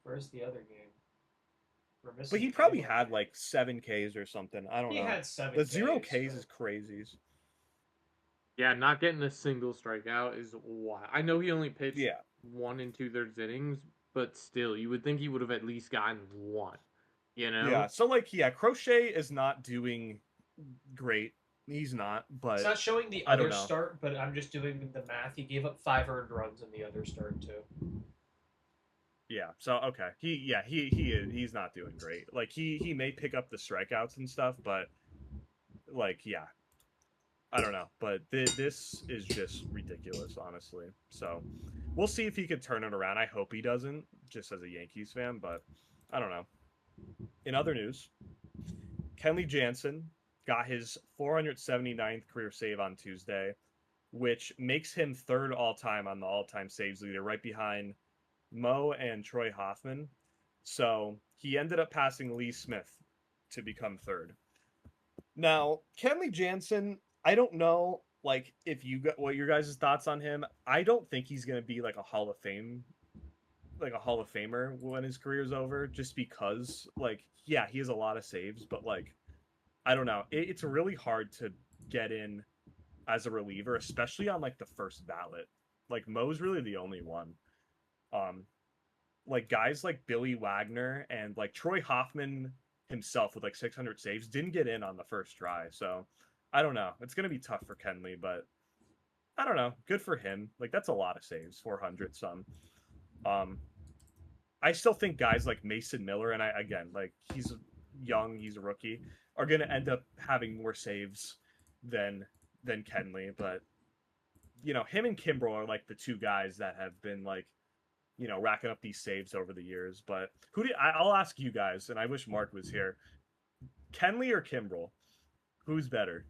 Where's the other game? But he probably had like 7 Ks or something. I don't know. He had 7 The 0 Ks, Ks but... is crazy. Yeah, not getting a single strikeout is wild. I know he only pitched 1 2/3 innings, but still, you would think he would have at least gotten 1. You know? Yeah. So like, Crochet is not doing great. He's not, but it's not showing the other start, but I'm just doing the math. He gave up 5 earned runs in the other start too. Yeah. So okay, he's not doing great. Like he may pick up the strikeouts and stuff, but like I don't know. But this is just ridiculous, honestly. So we'll see if he could turn it around. I hope he doesn't, just as a Yankees fan, but I don't know. In other news, Kenley Jansen got his 479th career save on Tuesday, which makes him third all-time on the all-time saves leader, right behind Mo and Troy Hoffman. So he ended up passing Lee Smith to become third. Now, Kenley Jansen, I don't know, like, if you got what your guys' thoughts on him. I don't think he's gonna be like a Hall of Famer when his career's over, just because, like, yeah, he has a lot of saves, but like, I don't know. It's really hard to get in as a reliever, especially on like the first ballot. Like Mo's really the only one. Like guys like Billy Wagner and like Troy Hoffman himself with like 600 saves didn't get in on the first try. So I don't know. It's gonna be tough for Kenley, but I don't know. Good for him. Like that's a lot of saves, 400 some. I still think guys like Mason Miller and like he's young, he's a rookie, are going to end up having more saves than Kenley, but you know, him and Kimbrel are like the two guys that have been like, you know, racking up these saves over the years. But I'll ask you guys, and I wish Mark was here. Kenley or Kimbrel? Who's better?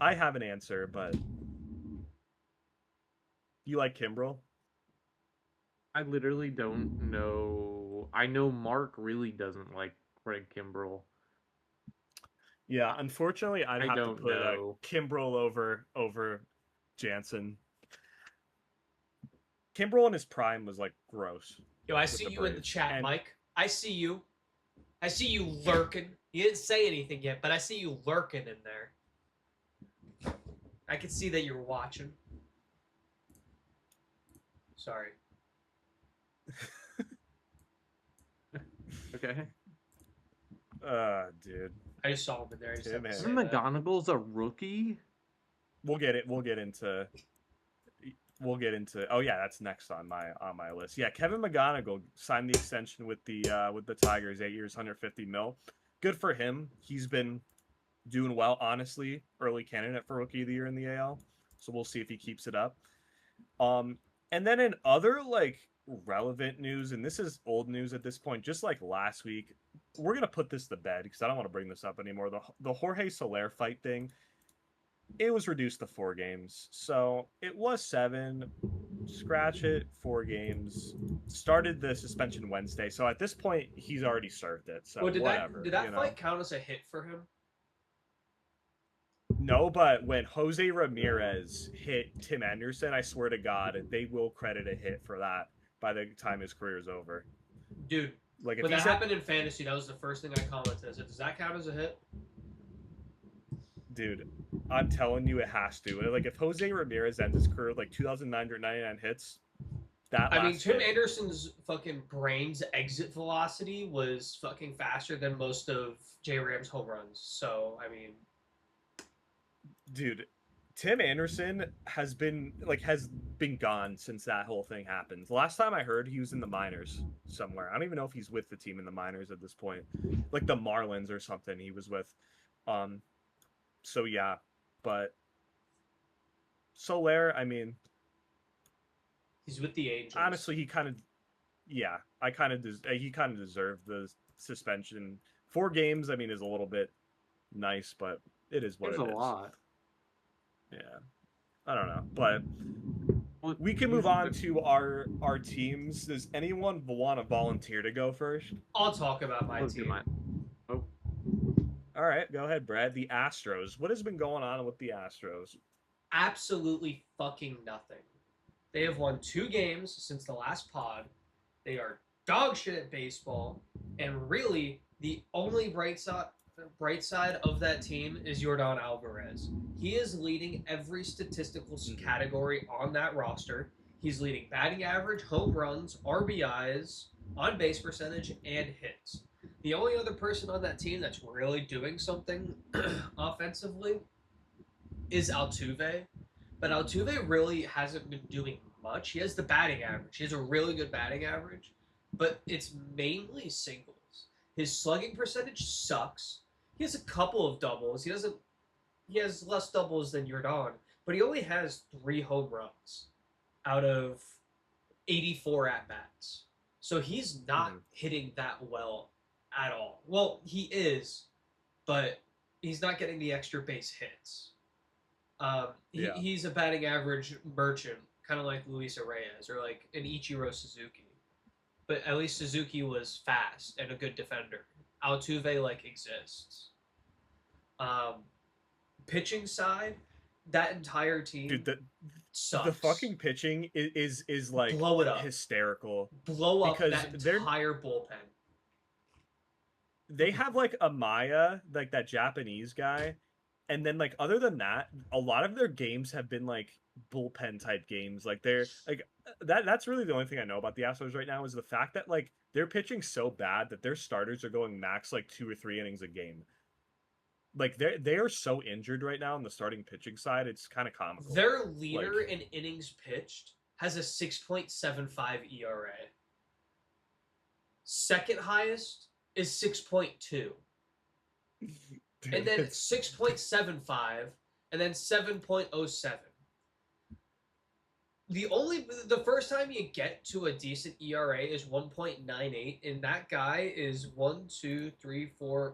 I have an answer, but you like Kimbrel? I literally don't know. I know Mark really doesn't like Craig Kimbrel. Yeah, unfortunately, I'd have to put Kimbrel over Jansen. Kimbrel in his prime was like gross. Yo, I see you in the chat, Mike. I see you. I see you lurking. You didn't say anything yet, but I see you lurking in there. I can see that you're watching. Sorry. Okay. Dude. I just saw him in there. Kevin McGonagall's a rookie? We'll get into oh yeah, that's next on my list. Yeah, Kevin McGonigal signed the extension with the Tigers, 8 years, 150 mil. Good for him. He's been doing well, honestly. Early candidate for rookie of the year in the AL. So we'll see if he keeps it up. And then in other like relevant news, and this is old news at this point, just like last week, we're gonna put this to bed because I don't want to bring this up anymore. The Jorge Soler fight thing, it was reduced to 4 games. So it was 7. Scratch it, 4 games. Started the suspension Wednesday. So at this point, he's already served it. So did whatever. Did that fight count as a hit for him? No, but when Jose Ramirez hit Tim Anderson, I swear to God, they will credit a hit for that by the time his career is over. Dude, like when that happened in fantasy, that was the first thing I commented. I said, does that count as a hit? Dude, I'm telling you, it has to. Like, if Jose Ramirez ends his career with like 2,999 hits, Tim Anderson's fucking brain's exit velocity was fucking faster than most of J Ram's home runs. So, I mean, dude, Tim Anderson has been gone since that whole thing happened. The last time I heard, he was in the minors somewhere. I don't even know if he's with the team in the minors at this point, like the Marlins or something. He was with. Um, so yeah, but Soler, I mean, He's with the Angels. honestly, he kind of, yeah, he kind of deserved the suspension. 4 games, I mean, is a little bit nice, but it is what It's it a is. lot. Yeah, I don't know, but Well, we can move on to our teams. Does anyone want to volunteer to go first? I'll talk about my Let's do team. mine. Oh, All right, go ahead, Brad. The Astros. What has been going on with the Astros? Absolutely fucking nothing. They have won 2 games since the last pod. They are dog shit at baseball, and really the only bright side of that team is Yordan Alvarez. He is leading every statistical category on that roster. He's leading batting average, home runs, RBIs, on base percentage, and hits. The only other person on that team that's really doing something offensively is Altuve. But Altuve really hasn't been doing much. He has the batting average. He has a really good batting average, but it's mainly singles. His slugging percentage sucks. He has a couple of doubles. He has less doubles than Yordan, but he only has 3 home runs out of 84 at bats. So he's not hitting that well at all. Well, he is, but he's not getting the extra base hits. He's a batting average merchant, kind of like Luis Reyes or like an Ichiro Suzuki. But at least Suzuki was fast and a good defender. Altuve like exists. Pitching side, that entire team, Dude, sucks. the fucking pitching is like blow it up, hysterical. Blow up that entire bullpen. They have like Amaya, like that Japanese guy, and then like other than that, a lot of their games have been like bullpen type games. Like they're like that's really the only thing I know about the Astros right now is the fact that like they're pitching so bad that their starters are going max like 2 or 3 innings a game. Like they are so injured right now on the starting pitching side, it's kind of comical. Their leader in innings pitched has a 6.75 ERA. Second highest is 6.2. And then 6.75 and then 7.07. The first time you get to a decent ERA is 1.98, and that guy is 5th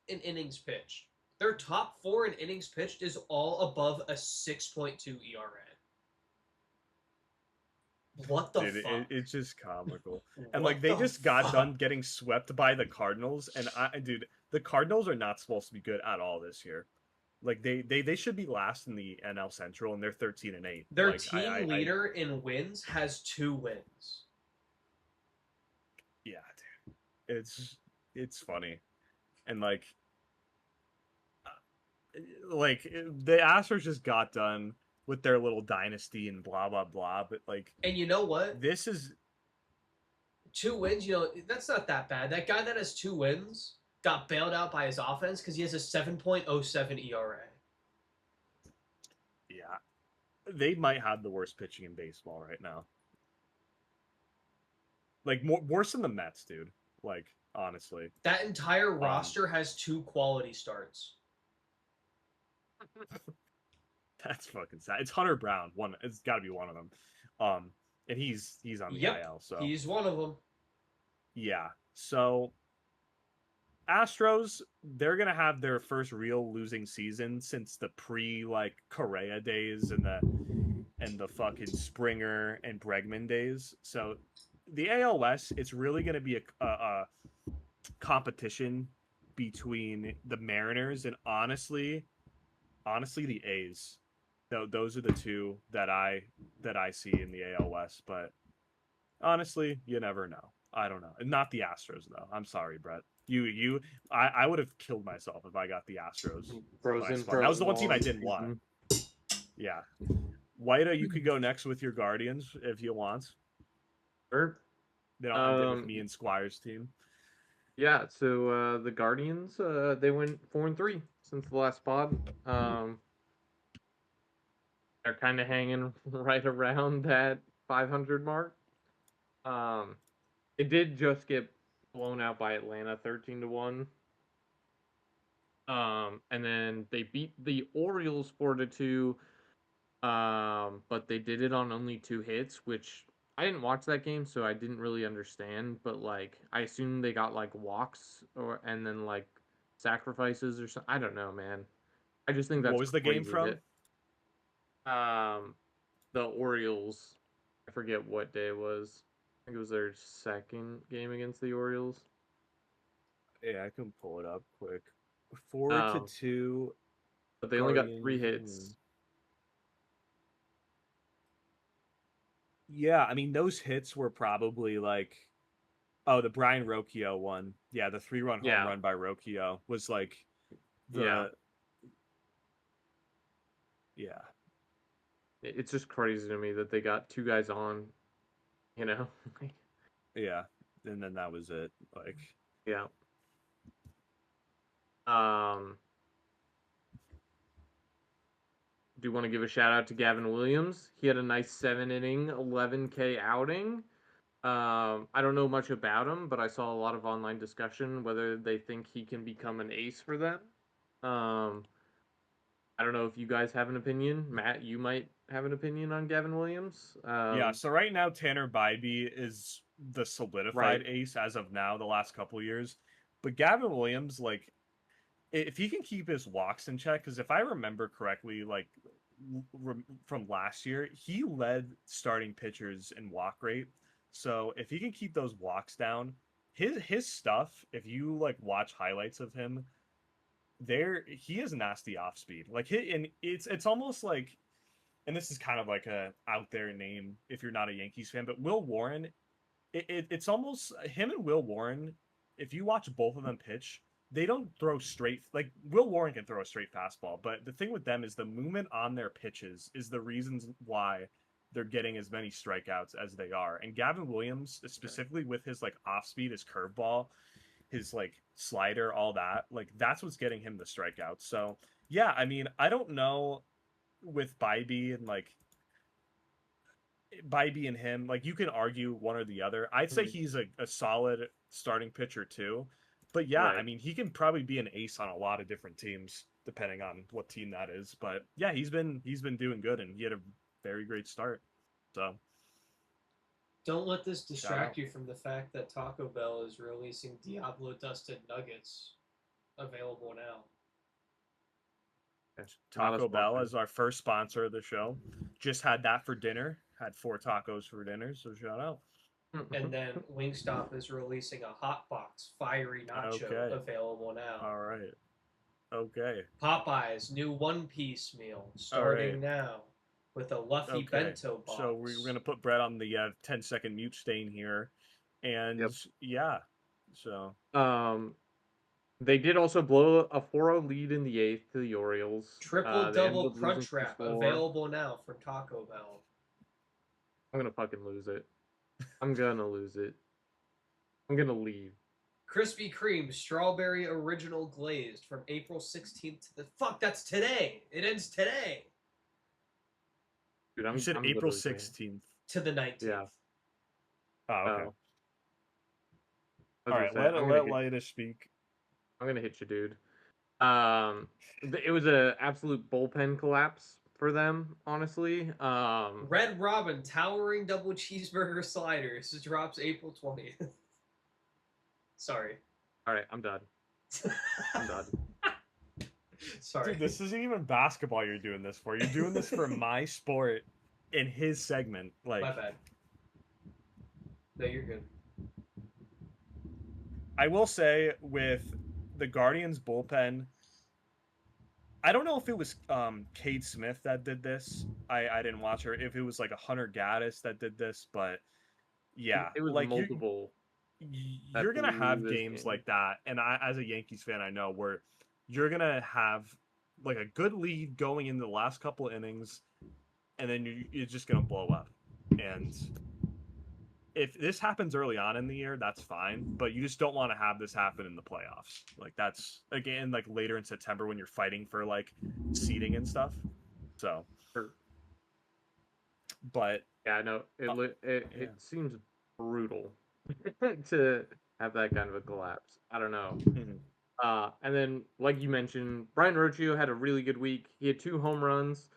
in innings pitched. Their top 4 in innings pitched is all above a 6.2 ERA. What the fuck? It's just comical. And like they just got done getting swept by the Cardinals, and the Cardinals are not supposed to be good at all this year. Like they should be last in the NL Central, and they're 13-8. Their team leader in wins has 2 wins. Yeah, dude, it's funny, and like the Astros just got done with their little dynasty and blah blah blah, but like, and you know what? This is 2 wins. You know that's not that bad. That guy that has 2 wins got bailed out by his offense because he has a 7.07 ERA. Yeah, they might have the worst pitching in baseball right now. Like worse than the Mets, dude. Like honestly, that entire roster has 2 quality starts. That's fucking sad. It's Hunter Brown. It's got to be one of them. And he's on the IL. So he's one of them. Yeah. So Astros, they're gonna have their first real losing season since the Correa days and the fucking Springer and Bregman days. So the AL West, it's really gonna be a competition between the Mariners and honestly the A's. Those are the 2 that I see in the AL West, but honestly, you never know. I don't know. Not the Astros though. I'm sorry, Brett. I would have killed myself if I got the Astros. That was the one team I didn't want. Yeah. Whita, you could go next with your Guardians if you want. Sure. Then I'll end it with me and Squire's team. Yeah, so the Guardians, they went 4-3 since the last pod. They're kind of hanging right around that 500 mark. It did just get blown out by Atlanta 13-1. And then they beat the Orioles 4-2. But they did it on only 2 hits, which I didn't watch that game, so I didn't really understand. But like, I assume they got like walks and then like sacrifices or something. I don't know, man. I just think What that's was the game crazy from? The Orioles. I forget what day it was. I think it was their second game against the Orioles. Yeah, I can pull it up quick. 4-2. But they only got 3 hits. Yeah, I mean those hits were probably like, oh, the Brian Rocchio one. Yeah, the 3-run home run by Rocchio was like the yeah. It's just crazy to me that they got 2 guys on, you know. Yeah, and then that was it. Like, yeah. Do you want to give a shout out to Gavin Williams? He had a nice 7-inning, 11K outing. I don't know much about him, but I saw a lot of online discussion whether they think he can become an ace for them. I don't know if you guys have an opinion. Matt, you might have an opinion on Gavin Williams. yeah, so right now Tanner Bybee is the solidified ace as of now, the last couple of years. But Gavin Williams, like, if he can keep his walks in check, because if I remember correctly, like from last year, he led starting pitchers in walk rate. So if he can keep those walks down, his stuff, if you like watch highlights of him, he has nasty off speed. Like and it's almost like, and this is kind of like a out there name if you're not a Yankees fan, but Will Warren, it's almost him and Will Warren. If you watch both of them pitch, they don't throw straight. Like Will Warren can throw a straight fastball, but the thing with them is the movement on their pitches is the reasons why they're getting as many strikeouts as they are. And Gavin Williams, specifically with his like off speed, his curveball, his like slider, all that, like that's what's getting him the strikeouts. So yeah, I mean, I don't know with Bybee and like Bybee and him, like you can argue one or the other. I'd say he's a solid starting pitcher too. But yeah, I mean, he can probably be an ace on a lot of different teams, depending on what team that is. But yeah, he's been doing good, and he had a very great start. So don't let this distract you from the fact that Taco Bell is releasing Diablo Dusted Nuggets, available now. Taco Bell as our first sponsor of the show. Just had that for dinner. Had 4 tacos for dinner, so shout out. And then Wingstop is releasing a hot box fiery nacho, available now. All right. Okay. Popeyes new one-piece meal starting now with a Luffy bento box. So we're gonna put Brett on the 10-second mute stain here, and yeah. So they did also blow a 4-0 lead in the 8th to the Orioles. Triple double crunch wrap available now from Taco Bell. I'm gonna fucking lose it. I'm gonna lose it. I'm gonna leave. Krispy Kreme strawberry original glazed from April 16th to the that's today. It ends today. Dude, you said April 16th to the 19th. Yeah. Oh, okay. All right, let Lyda speak. I'm gonna hit you, dude. It was an absolute bullpen collapse for them, honestly. Red Robin towering double cheeseburger sliders drops April 20th. Sorry. All right, I'm done. I'm done. Sorry. Dude, this isn't even basketball you're doing this for. You're doing this for my sport in his segment. Like, my bad. No, you're good. I will say with the Guardians bullpen, I don't know if it was Cade Smith that did this. I didn't watch her. If it was like a Hunter Gaddis that did this, but yeah, it was like multiple. You're gonna have games like that, and I, as a Yankees fan, I know where you're gonna have like a good lead going into the last couple of innings, and then you're just gonna blow up. And if this happens early on in the year, that's fine, but you just don't want to have this happen in the playoffs. Like that's again like later in September when you're fighting for like seeding and stuff. So, but yeah, no, it seems brutal to have that kind of a collapse. I don't know. And then, like you mentioned, Brian Rocchio had a really good week. He had 2 home runs,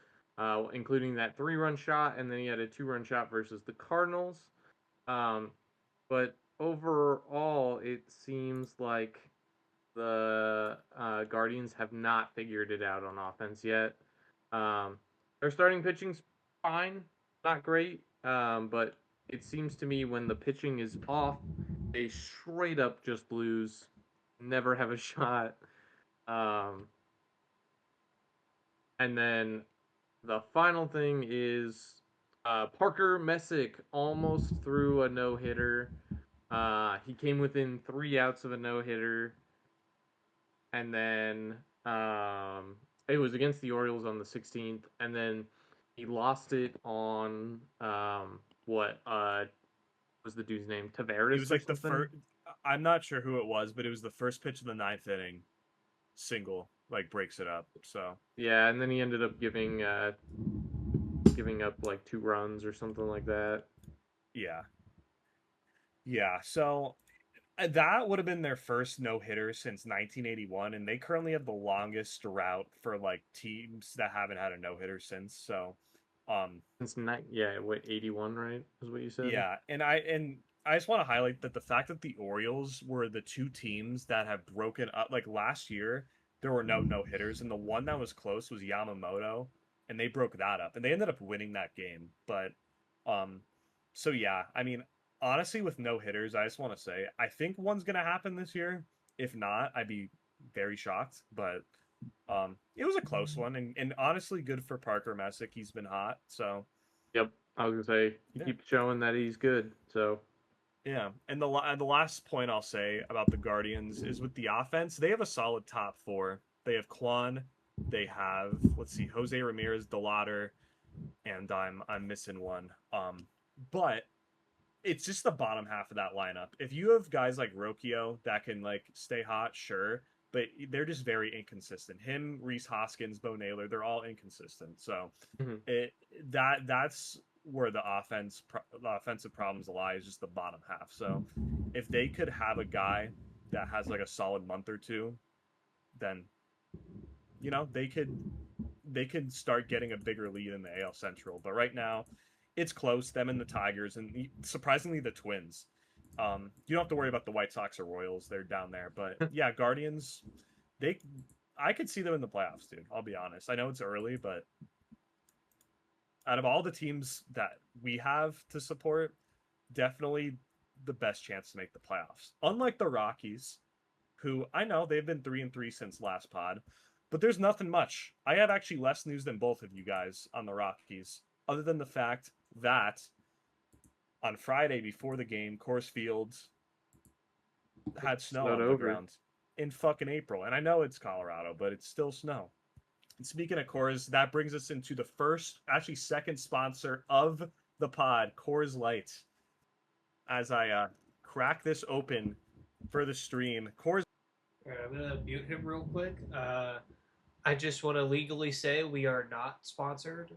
including that 3-run shot, and then he had a 2-run shot versus the Cardinals. But overall, it seems like the Guardians have not figured it out on offense yet. Their starting pitching's fine, not great, but it seems to me when the pitching is off, they straight up just lose, never have a shot. And then the final thing is Parker Messick almost threw a no hitter. He came within 3 outs of a no hitter, and then it was against the Orioles on the 16th, and then he lost it on what was the dude's name? Tavares. It was like the first. I'm not sure who it was, but it was the first pitch of the 9th inning. Single, like, breaks it up. So yeah, and then he ended up giving up like 2 runs or something like that. Yeah. So that would have been their first no-hitter since 1981, and they currently have the longest drought for like teams that haven't had a no-hitter since. So, since 81, right? Is what you said. Yeah, and I just want to highlight that the fact that the Orioles were the 2 teams that have broken up. Like last year, there were no hitters, and the one that was close was Yamamoto, and they broke that up, and they ended up winning that game. But, so yeah, I mean, honestly, with no hitters, I just want to say I think one's gonna happen this year. If not, I'd be very shocked. But, it was a close one, and honestly, good for Parker Messick. He's been hot, so. Yep, I was gonna say he keeps showing that he's good. So. Yeah, and the last point I'll say about the Guardians is with the offense, they have a solid top 4. They have Kwan, they have Jose Ramirez, DeLauder, and I'm missing one. But it's just the bottom half of that lineup. If you have guys like Rocchio that can like stay hot, sure, but they're just very inconsistent. Him, Reese Hoskins, Bo Naylor, they're all inconsistent. So that's where the offensive problems lie, is just the bottom half. So if they could have a guy that has like a solid month or two, then they could start getting a bigger lead in the AL Central. But right now, it's close. Them and the Tigers, and surprisingly the Twins. You don't have to worry about the White Sox or Royals; they're down there. But yeah, Guardians, I could see them in the playoffs, dude. I'll be honest. I know it's early, but out of all the teams that we have to support, definitely the best chance to make the playoffs. Unlike the Rockies, who I know they've been 3-3 since last pod, but there's nothing much. I have actually less news than both of you guys on the Rockies, other than the fact that on Friday before the game, Coors Field had snow on the ground in fucking April. And I know it's Colorado, but it's still snow. And speaking of Coors, that brings us into the second sponsor of the pod, Coors Light. As I crack this open for the stream, Coors. All right, I'm gonna mute him real quick. I just want to legally say we are not sponsored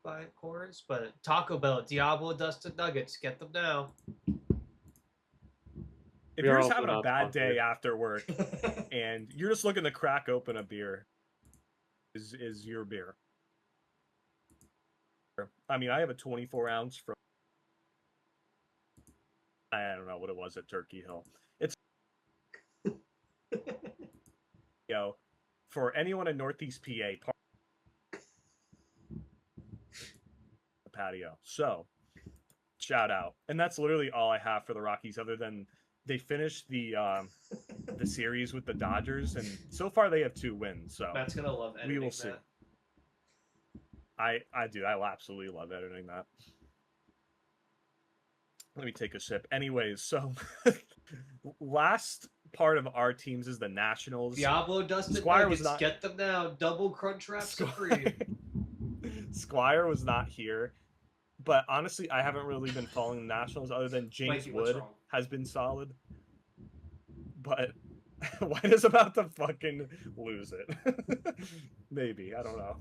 by Coors, but Taco Bell, Diablo Dusted Nuggets, get them now. If you're just having a bad day after work and you're just looking to crack open a beer, is your beer. I mean, I have a 24-ounce from, I don't know what it was at Turkey Hill. It's for anyone in Northeast PA, the patio. So, shout out. And that's literally all I have for the Rockies, other than they finished the series with the Dodgers, and so far they have 2 wins. So Matt's gonna love editing. We will see. I do. I absolutely love editing that. Let me take a sip. Anyways, so last part of our teams is the Nationals. Diablo Dusted Nuggets, get them now. Double crunch wraps free. Squire was not here, but honestly, I haven't really been following the Nationals other than James Wood has been solid. But White is about to fucking lose it. Maybe, I don't know.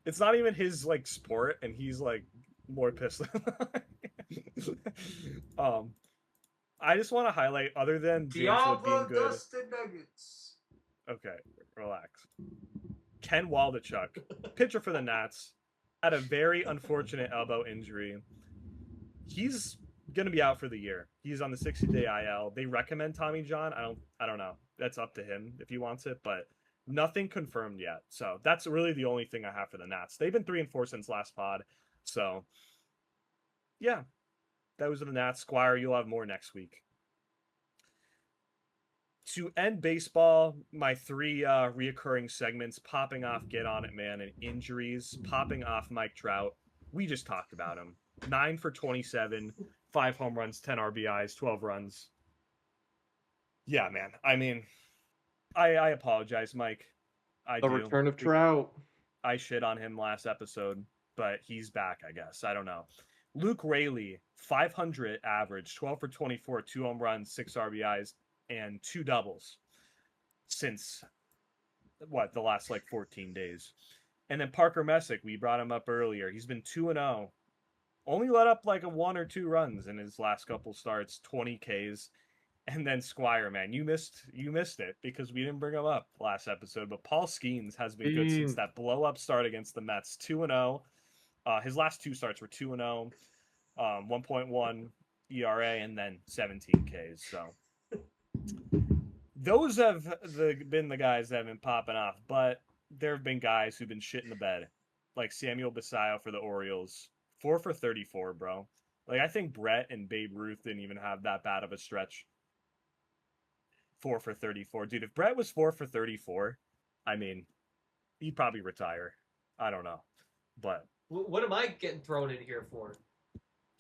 It's not even his like sport, and he's like more pissed than I just want to highlight, other than James Wood being good. Dustin Nuggets. Okay, relax. Ken Waldachuk, pitcher for the Nats, had a very unfortunate elbow injury. He's gonna be out for the year. He's on the 60-day IL. They recommend Tommy John. I don't know. That's up to him if he wants it, but nothing confirmed yet. So that's really the only thing I have for the Nats. They've been 3-4 since last pod. So yeah, those are the Nats. Squire, you'll have more next week. To end baseball, my three reoccurring segments: popping off Get On It Man and injuries, popping off Mike Trout. We just talked about him. 9 for 27, 5 home runs, 10 RBIs, 12 runs. Yeah, man. I mean, I apologize, Mike. The return of Trout. I shit on him last episode, but he's back, I guess. I don't know. Luke Raley, 500 average, 12 for 24, 2 home runs, 6 RBIs, and 2 doubles since, the last 14 days. And then Parker Messick, we brought him up earlier. He's been 2-0. Only let up a 1 or 2 runs in his last couple starts, 20 Ks. And then Squire, man, you missed it because we didn't bring him up last episode. But Paul Skeens has been good since that blow-up start against the Mets, 2-0. His last 2 starts were 2-0, 1.1 ERA, and then 17 Ks. So those have been the guys that have been popping off. But there have been guys who've been shit in the bed, like Samuel Basallo for the Orioles, 4 for 34, bro. I think Brett and Babe Ruth didn't even have that bad of a stretch. 4 for 34. Dude, if Brett was 4 for 34, I mean, he'd probably retire. I don't know. But what am I getting thrown in here for?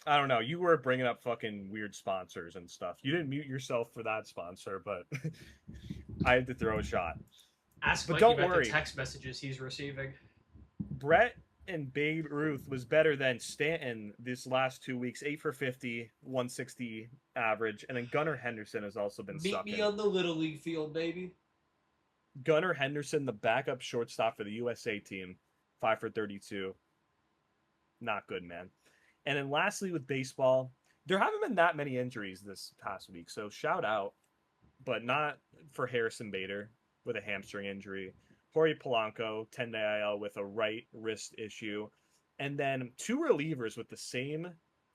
I don't know. You were bringing up fucking weird sponsors and stuff. You didn't mute yourself for that sponsor, but I had to throw a shot. Ask Mikey about the text messages he's receiving. Brett and Babe Ruth was better than Stanton this last 2 weeks. 8 for 50, 160 average. And then Gunnar Henderson has also been sucking. Meet me on the Little League field, baby. Gunnar Henderson, the backup shortstop for the USA team, 5 for 32. Not good, man. And then lastly with baseball, there haven't been that many injuries this past week. So shout out, but not for Harrison Bader with a hamstring injury. Jorge Polanco, 10-day IL with a right wrist issue. And then 2 relievers with the same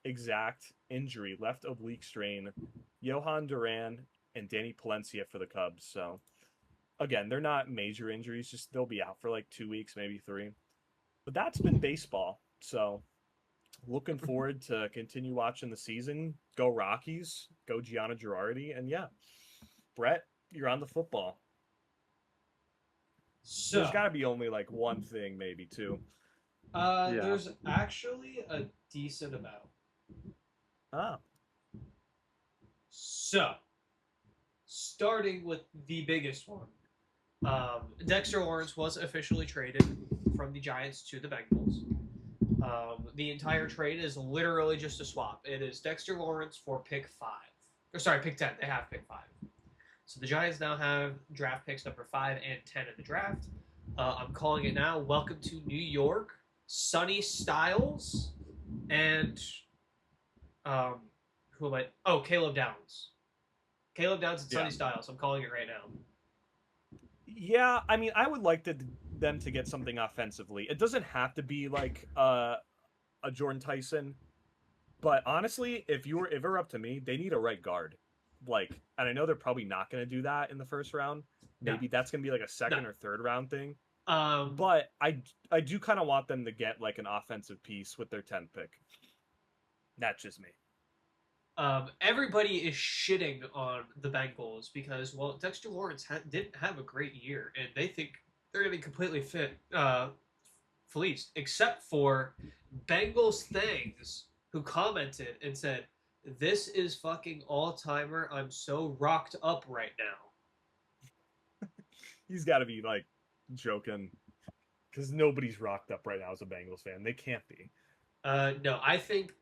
exact injury, left oblique strain, Johan Duran and Danny Palencia for the Cubs. So, again, they're not major injuries. Just they'll be out for 2 weeks, maybe 3. But that's been baseball. So, looking forward to continue watching the season. Go Rockies. Go Gianna Girardi. And, yeah, Brett, you're on the football. So, there's got to be only one thing, maybe 2. There's actually a decent amount. Ah. So, starting with the biggest one. Dexter Lawrence was officially traded from the Giants to the Bengals. The entire trade is literally just a swap. It is Dexter Lawrence for pick 5. Or sorry, pick 10. They have pick 5. So the Giants now have draft picks number 5 and 10 in the draft. I'm calling it now. Welcome to New York, Sonny Styles, and who am I? Oh, Caleb Downs. Caleb Downs and Sonny Styles. I'm calling it right now. Yeah, I mean, I would like them to get something offensively. It doesn't have to be a Jordan Tyson, but honestly, if it were up to me, they need a right guard. And I know they're probably not going to do that in the first round. Maybe that's going to be a second or third round thing. But I do kind of want them to get an offensive piece with their 10th pick. That's just me. Everybody is shitting on the Bengals because, Dexter Lawrence didn't have a great year, and they think they're going to be completely fleeced, except for Bengals Things, who commented and said, "This is fucking all-timer. I'm so rocked up right now." He's got to be, joking. Because nobody's rocked up right now as a Bengals fan. They can't be. No, I think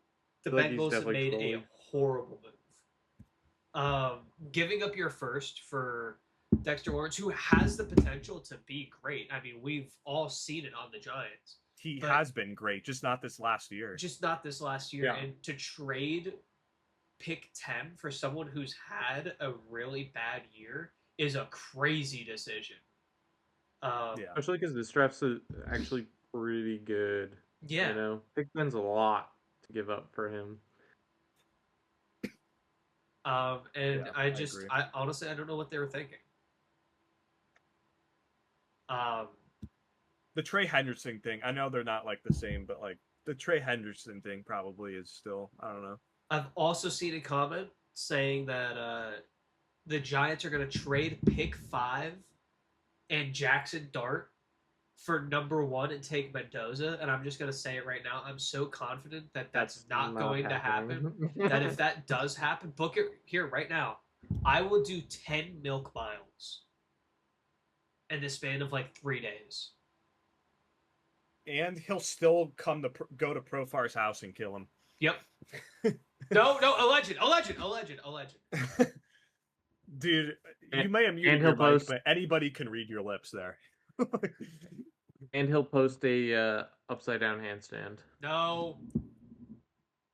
the Bengals have made a horrible move. Giving up your first for Dexter Lawrence, who has the potential to be great. I mean, we've all seen it on the Giants. He has been great, just not this last year. Yeah. And to trade pick 10 for someone who's had a really bad year is a crazy decision. Especially because this draft's actually pretty good. Yeah. You know, pick 10's a lot to give up for him. And I honestly, I don't know what they were thinking. The Trey Henderson thing, I know they're not like the same, but like the Trey Henderson thing probably is still, I don't know. I've also seen a comment saying that the Giants are going to trade pick 5 and Jackson Dart for number 1 and take Mendoza. And I'm just going to say it right now. I'm so confident that that's not going to happen. That if that does happen, book it here right now. I will do 10 milk miles in the span of like 3 days. And he'll still go to Profar's house and kill him. Yep. No, alleged. Dude, you may have muted your mic, but anybody can read your lips there. And he'll post a upside down handstand. No.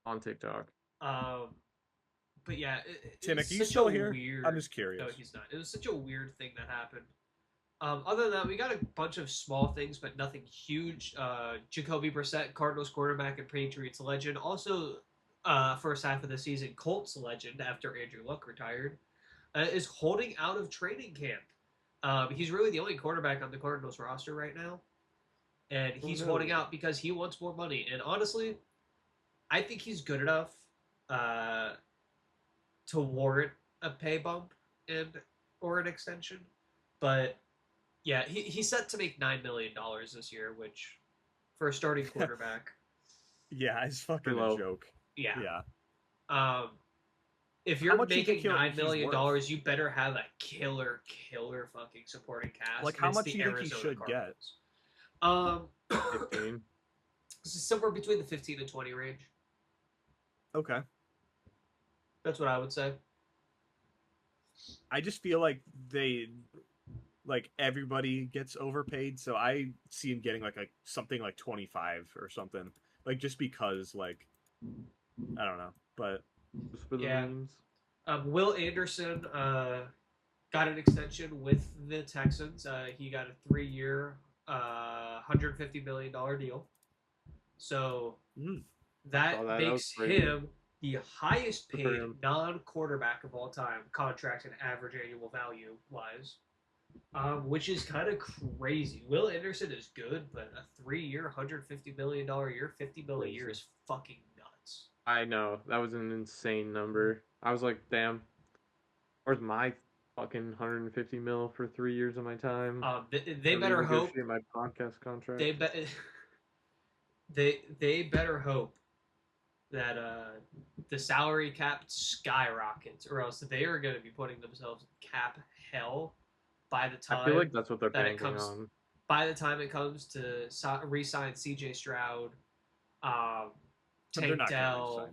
On TikTok. But yeah, Tim, are you still here? I'm just curious. No, he's not. It was such a weird thing that happened. Other than that, we got a bunch of small things, but nothing huge. Jacoby Brissett, Cardinals quarterback and Patriots legend. Also, first half of the season, Colts legend after Andrew Luck retired, is holding out of training camp. He's really the only quarterback on the Cardinals roster right now. And he's holding out because he wants more money. And honestly, I think he's good enough to warrant a pay bump or an extension. But yeah, he's set to make $9 million this year, which for a starting quarterback. Yeah, it's fucking a joke. Yeah. If you're making $9 million, you better have a killer fucking supporting cast. Like, how much do you think he should get? 15. This is somewhere between the 15 and 20 range. Okay. That's what I would say. I just feel like everybody gets overpaid, so I see him getting like something like 25 or something. Like, just because, like, I don't know, but just for the memes. Will Anderson got an extension with the Texans. He got a 3-year, $150 million deal. So that makes him the highest paid non-quarterback of all time, contract and average annual value wise, which is kind of crazy. Will Anderson is good, but a 3-year, $150 million year, $50 million a year is fucking nuts. I know. That was an insane number. I was like, damn, where's my fucking $150 million for 3 years of my time? They better hope my podcast contract. They better hope that the salary cap skyrockets, or else they are going to be putting themselves in cap hell by the time. I feel like that's what they're banking on. By the time it comes to re-sign C.J. Stroud, Tank Dell,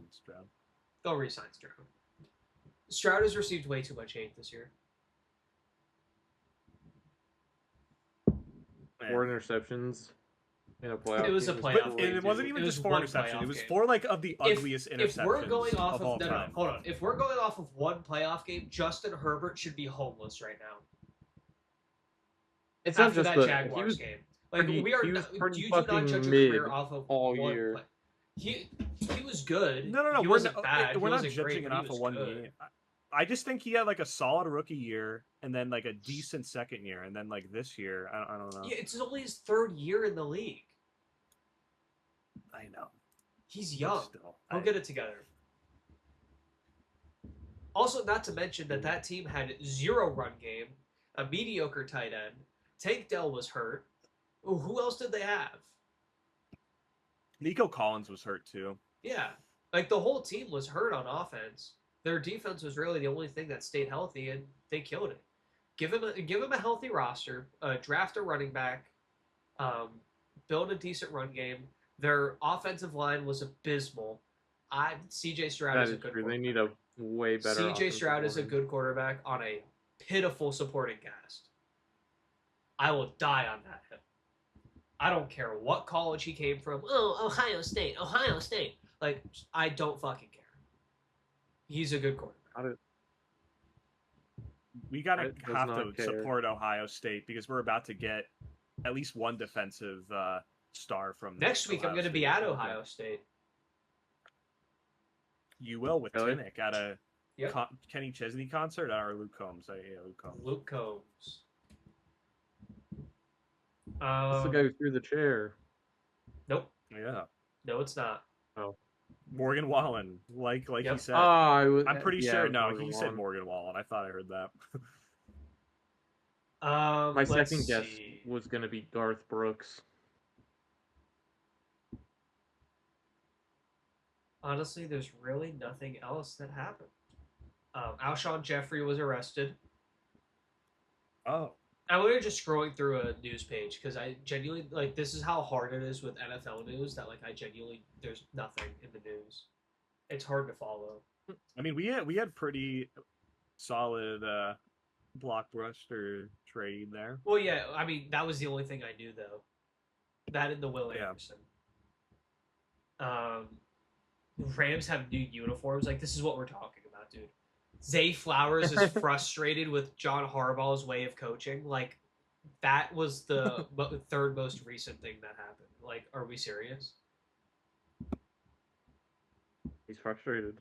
they'll re-sign Stroud. Stroud has received way too much hate this year. 4 interceptions in a playoff. It was a playoff game. It wasn't even just 4 interceptions. It was 4 like of the ugliest interceptions. If we're going off of hold on. If we're going off of one playoff game, Justin Herbert should be homeless right now. It's not just that Jaguars game. Like you do not judge a career off of all year. He was good. No. He wasn't bad. We're not judging it off of one game. I just think he had like a solid rookie year and then like a decent second year and then like this year, I don't know. Yeah, it's only his 3rd year in the league. I know. He's young. He'll get it together. Also, not to mention that team had 0 run game, a mediocre tight end. Tank Dell was hurt. Who else did they have? Nico Collins was hurt too. Yeah. Like the whole team was hurt on offense. Their defense was really the only thing that stayed healthy, and they killed it. Give him a healthy roster, draft a running back, build a decent run game. Their offensive line was abysmal. C.J. Stroud is a good quarterback. They need a way better C.J. Stroud is a good quarterback on a pitiful supporting cast. I will die on that hill. I don't care what college he came from. Oh, Ohio State. Like, I don't fucking care. He's a good quarterback. We gotta Does have not to care. support Ohio State because we're about to get at least one defensive star from Next week, I'm Ohio going to be State. at Ohio State. You will with Really? Tinnick at a Yep. Kenny Chesney concert or Luke Combs. Luke Combs. Luke Combs. That's the guy who threw the chair. Nope. Yeah. No, it's not. Oh. Morgan Wallen, like Yep. he said. I'm pretty yeah, sure. it was No, Morgan he Wallen. said Morgan Wallen. I thought I heard that. My Let's second guess see. was going to be Garth Brooks. Honestly, there's really nothing else that happened. Alshon Jeffrey was arrested. Oh. I was just scrolling through a news page because I genuinely like this is how hard it is with NFL news that like I genuinely there's nothing in the news. It's hard to follow. I mean, we had pretty solid blockbuster trade there. Well, yeah, I mean that was the only thing I knew though. That and the Will Yeah. Anderson. Rams have new uniforms. Like this is what we're talking about, dude. Zay Flowers is frustrated with John Harbaugh's way of coaching. Like that was the third most recent thing that happened. Like, are we serious? He's frustrated.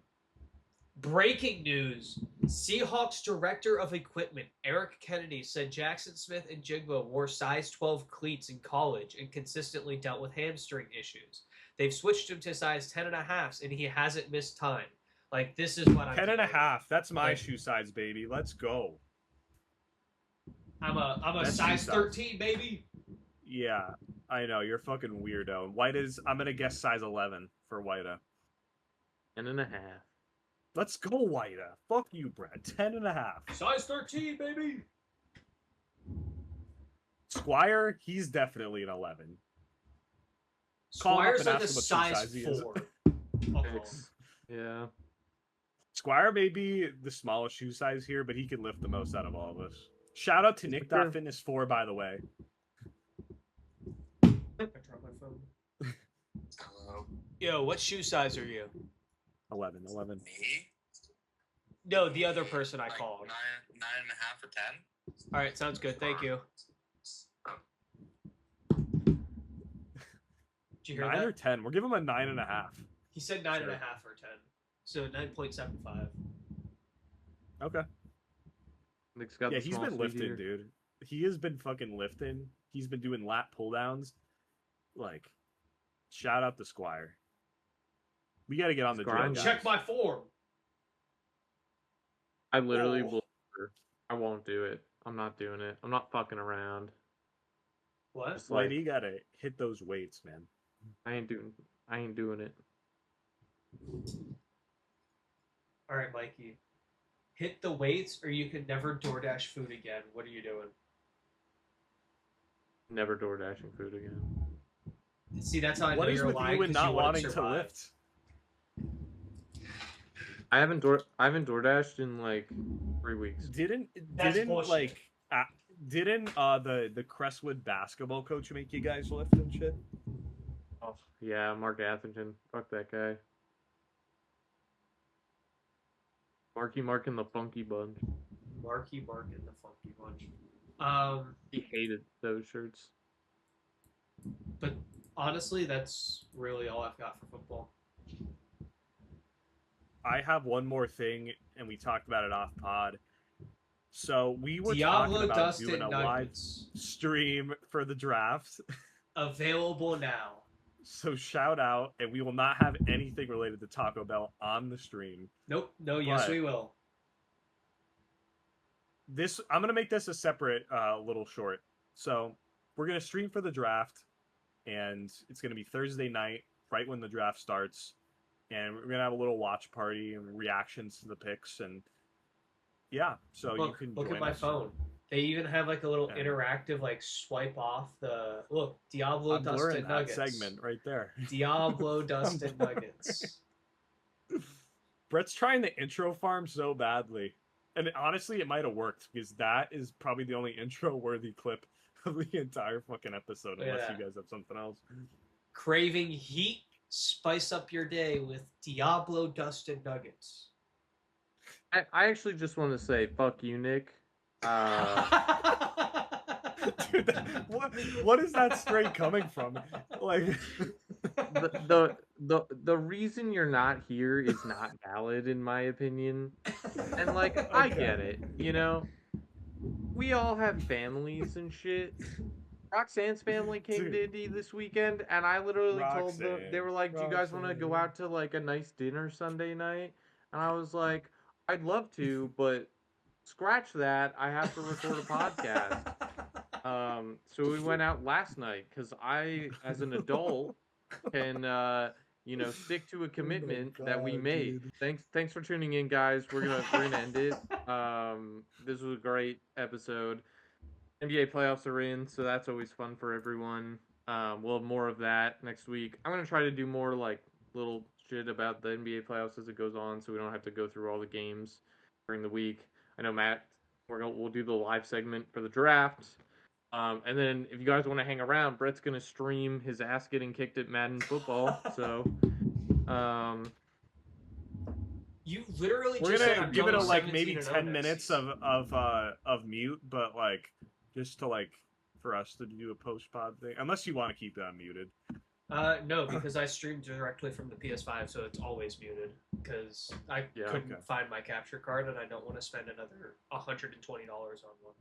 Breaking news. Seahawks Director of Equipment, Eric Kennedy, said Jackson Smith and Jigba wore size 12 cleats in college and consistently dealt with hamstring issues. They've switched him to size 10 and a half, and he hasn't missed time. Like, this is what I'm 10 and a dealing half. That's my Like- shoe size, baby. Let's go. I'm a That's size shoe size. 13, baby. Yeah, I know. You're fucking weirdo. White is, I'm going to guess size 11 for Whita. 10 and a half. Let's go, Whita. Fuck you, Brad. 10 and a half. Size 13, baby. Squire, he's definitely an 11. Call him up Squire's and like a ask him what shoe size size he is. 4. Six. Yeah. Squire may be the smallest shoe size here, but he can lift the most out of all of us. Shout out to Nick.Fitness4, by the way. I dropped my phone. Hello. Yo, what shoe size are you? 11. Me? No, the other person I Like called. 9.5 or 10. All right, sounds good. Thank you. Did you hear 9 that? or 10. We'll give him a 9.5. He said 9.5 Sure. or 10. So 9.75. Okay. Nick's got Yeah, the he's small been feet lifting, here. dude. He has been fucking lifting. He's been doing lat pull downs. Like, shout out to Squire. We got to get on the drill, Grind. guys. Check my form. I literally Oh. will. I won't do it. I'm not doing it. I'm not fucking around. What? It's like, Whitey, you got to hit those weights, man. I ain't doing it. All right, Mikey. Hit the weights, or you can never DoorDash food again. What are you doing? Never door dashing food again. See, that's how I know What is you're with lying. you and 'cause not you wouldn't wanting to survive. lift? I haven't door dashed in like 3 weeks. Didn't bullshit. like the Crestwood basketball coach make you guys lift and shit? Oh yeah, Mark Atherton. Fuck that guy. Mark and the Funky Bunch. Marky Mark and the Funky Bunch. He hated those shirts. But honestly, that's really all I've got for football. I have one more thing, and we talked about it off pod. So we were Diablo talking about Dustin doing a live Nuggets. stream for the draft. Available now. So shout out, and we will not have anything related to Taco Bell on the stream. Nope. No, yes, But- we will. I'm gonna make this a separate little short. So we're gonna stream for the draft, and it's gonna be Thursday night, right when the draft starts, and we're gonna have a little watch party and reactions to the picks, and yeah, so you can Look join at my us. phone. They even have like a little Yeah. interactive like swipe off the look Diablo I'm Dustin blurring that Nuggets segment right there. Diablo Dustin Nuggets. Brett's trying the intro farm so badly. And honestly, it might have worked because that is probably the only intro worthy clip of the entire fucking episode, Look at unless that. you guys have something else. Craving heat? Spice up your day with Diablo Dustin Nuggets. I actually just want to say fuck you, Nick. Dude, what is that straight coming from? Like the reason you're not here is not valid in my opinion. And like I get it, you know. We all have families and shit. Roxanne's family came to Indy this weekend, and I literally told them, they were like, "Do you guys want to go out to like a nice dinner Sunday night?" And I was like, "I'd love to, but scratch that. I have to record a podcast." So we went out last night because I, as an adult, can stick to a commitment that we made. Dude. Thanks for tuning in, guys. We're gonna end it. This was a great episode. NBA playoffs are in, so that's always fun for everyone. We'll have more of that next week. I'm gonna try to do more like little shit about the NBA playoffs as it goes on, so we don't have to go through all the games during the week. I know Matt, we'll do the live segment for the draft. And then if you guys want to hang around, Brett's gonna stream his ass getting kicked at Madden football. So, you literally we're just gonna give it like maybe 10 minutes of mute, but like just to like for us to do a post pod thing, unless you want to keep that muted. No, because I streamed directly from the PS5, so it's always muted. Because I couldn't find my capture card, and I don't want to spend another $120 on one.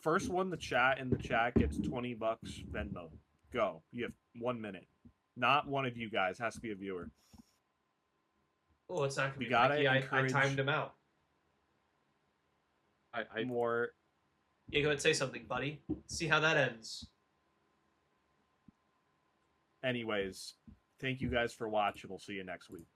First one in the chat gets $20 Venmo. Go. You have 1 minute. Not one of you guys. Has to be a viewer. Oh, it's not gonna be Mikey. I timed him out. I more. Yeah, go ahead and say something, buddy. See how that ends. Anyways, thank you guys for watching. We'll see you next week.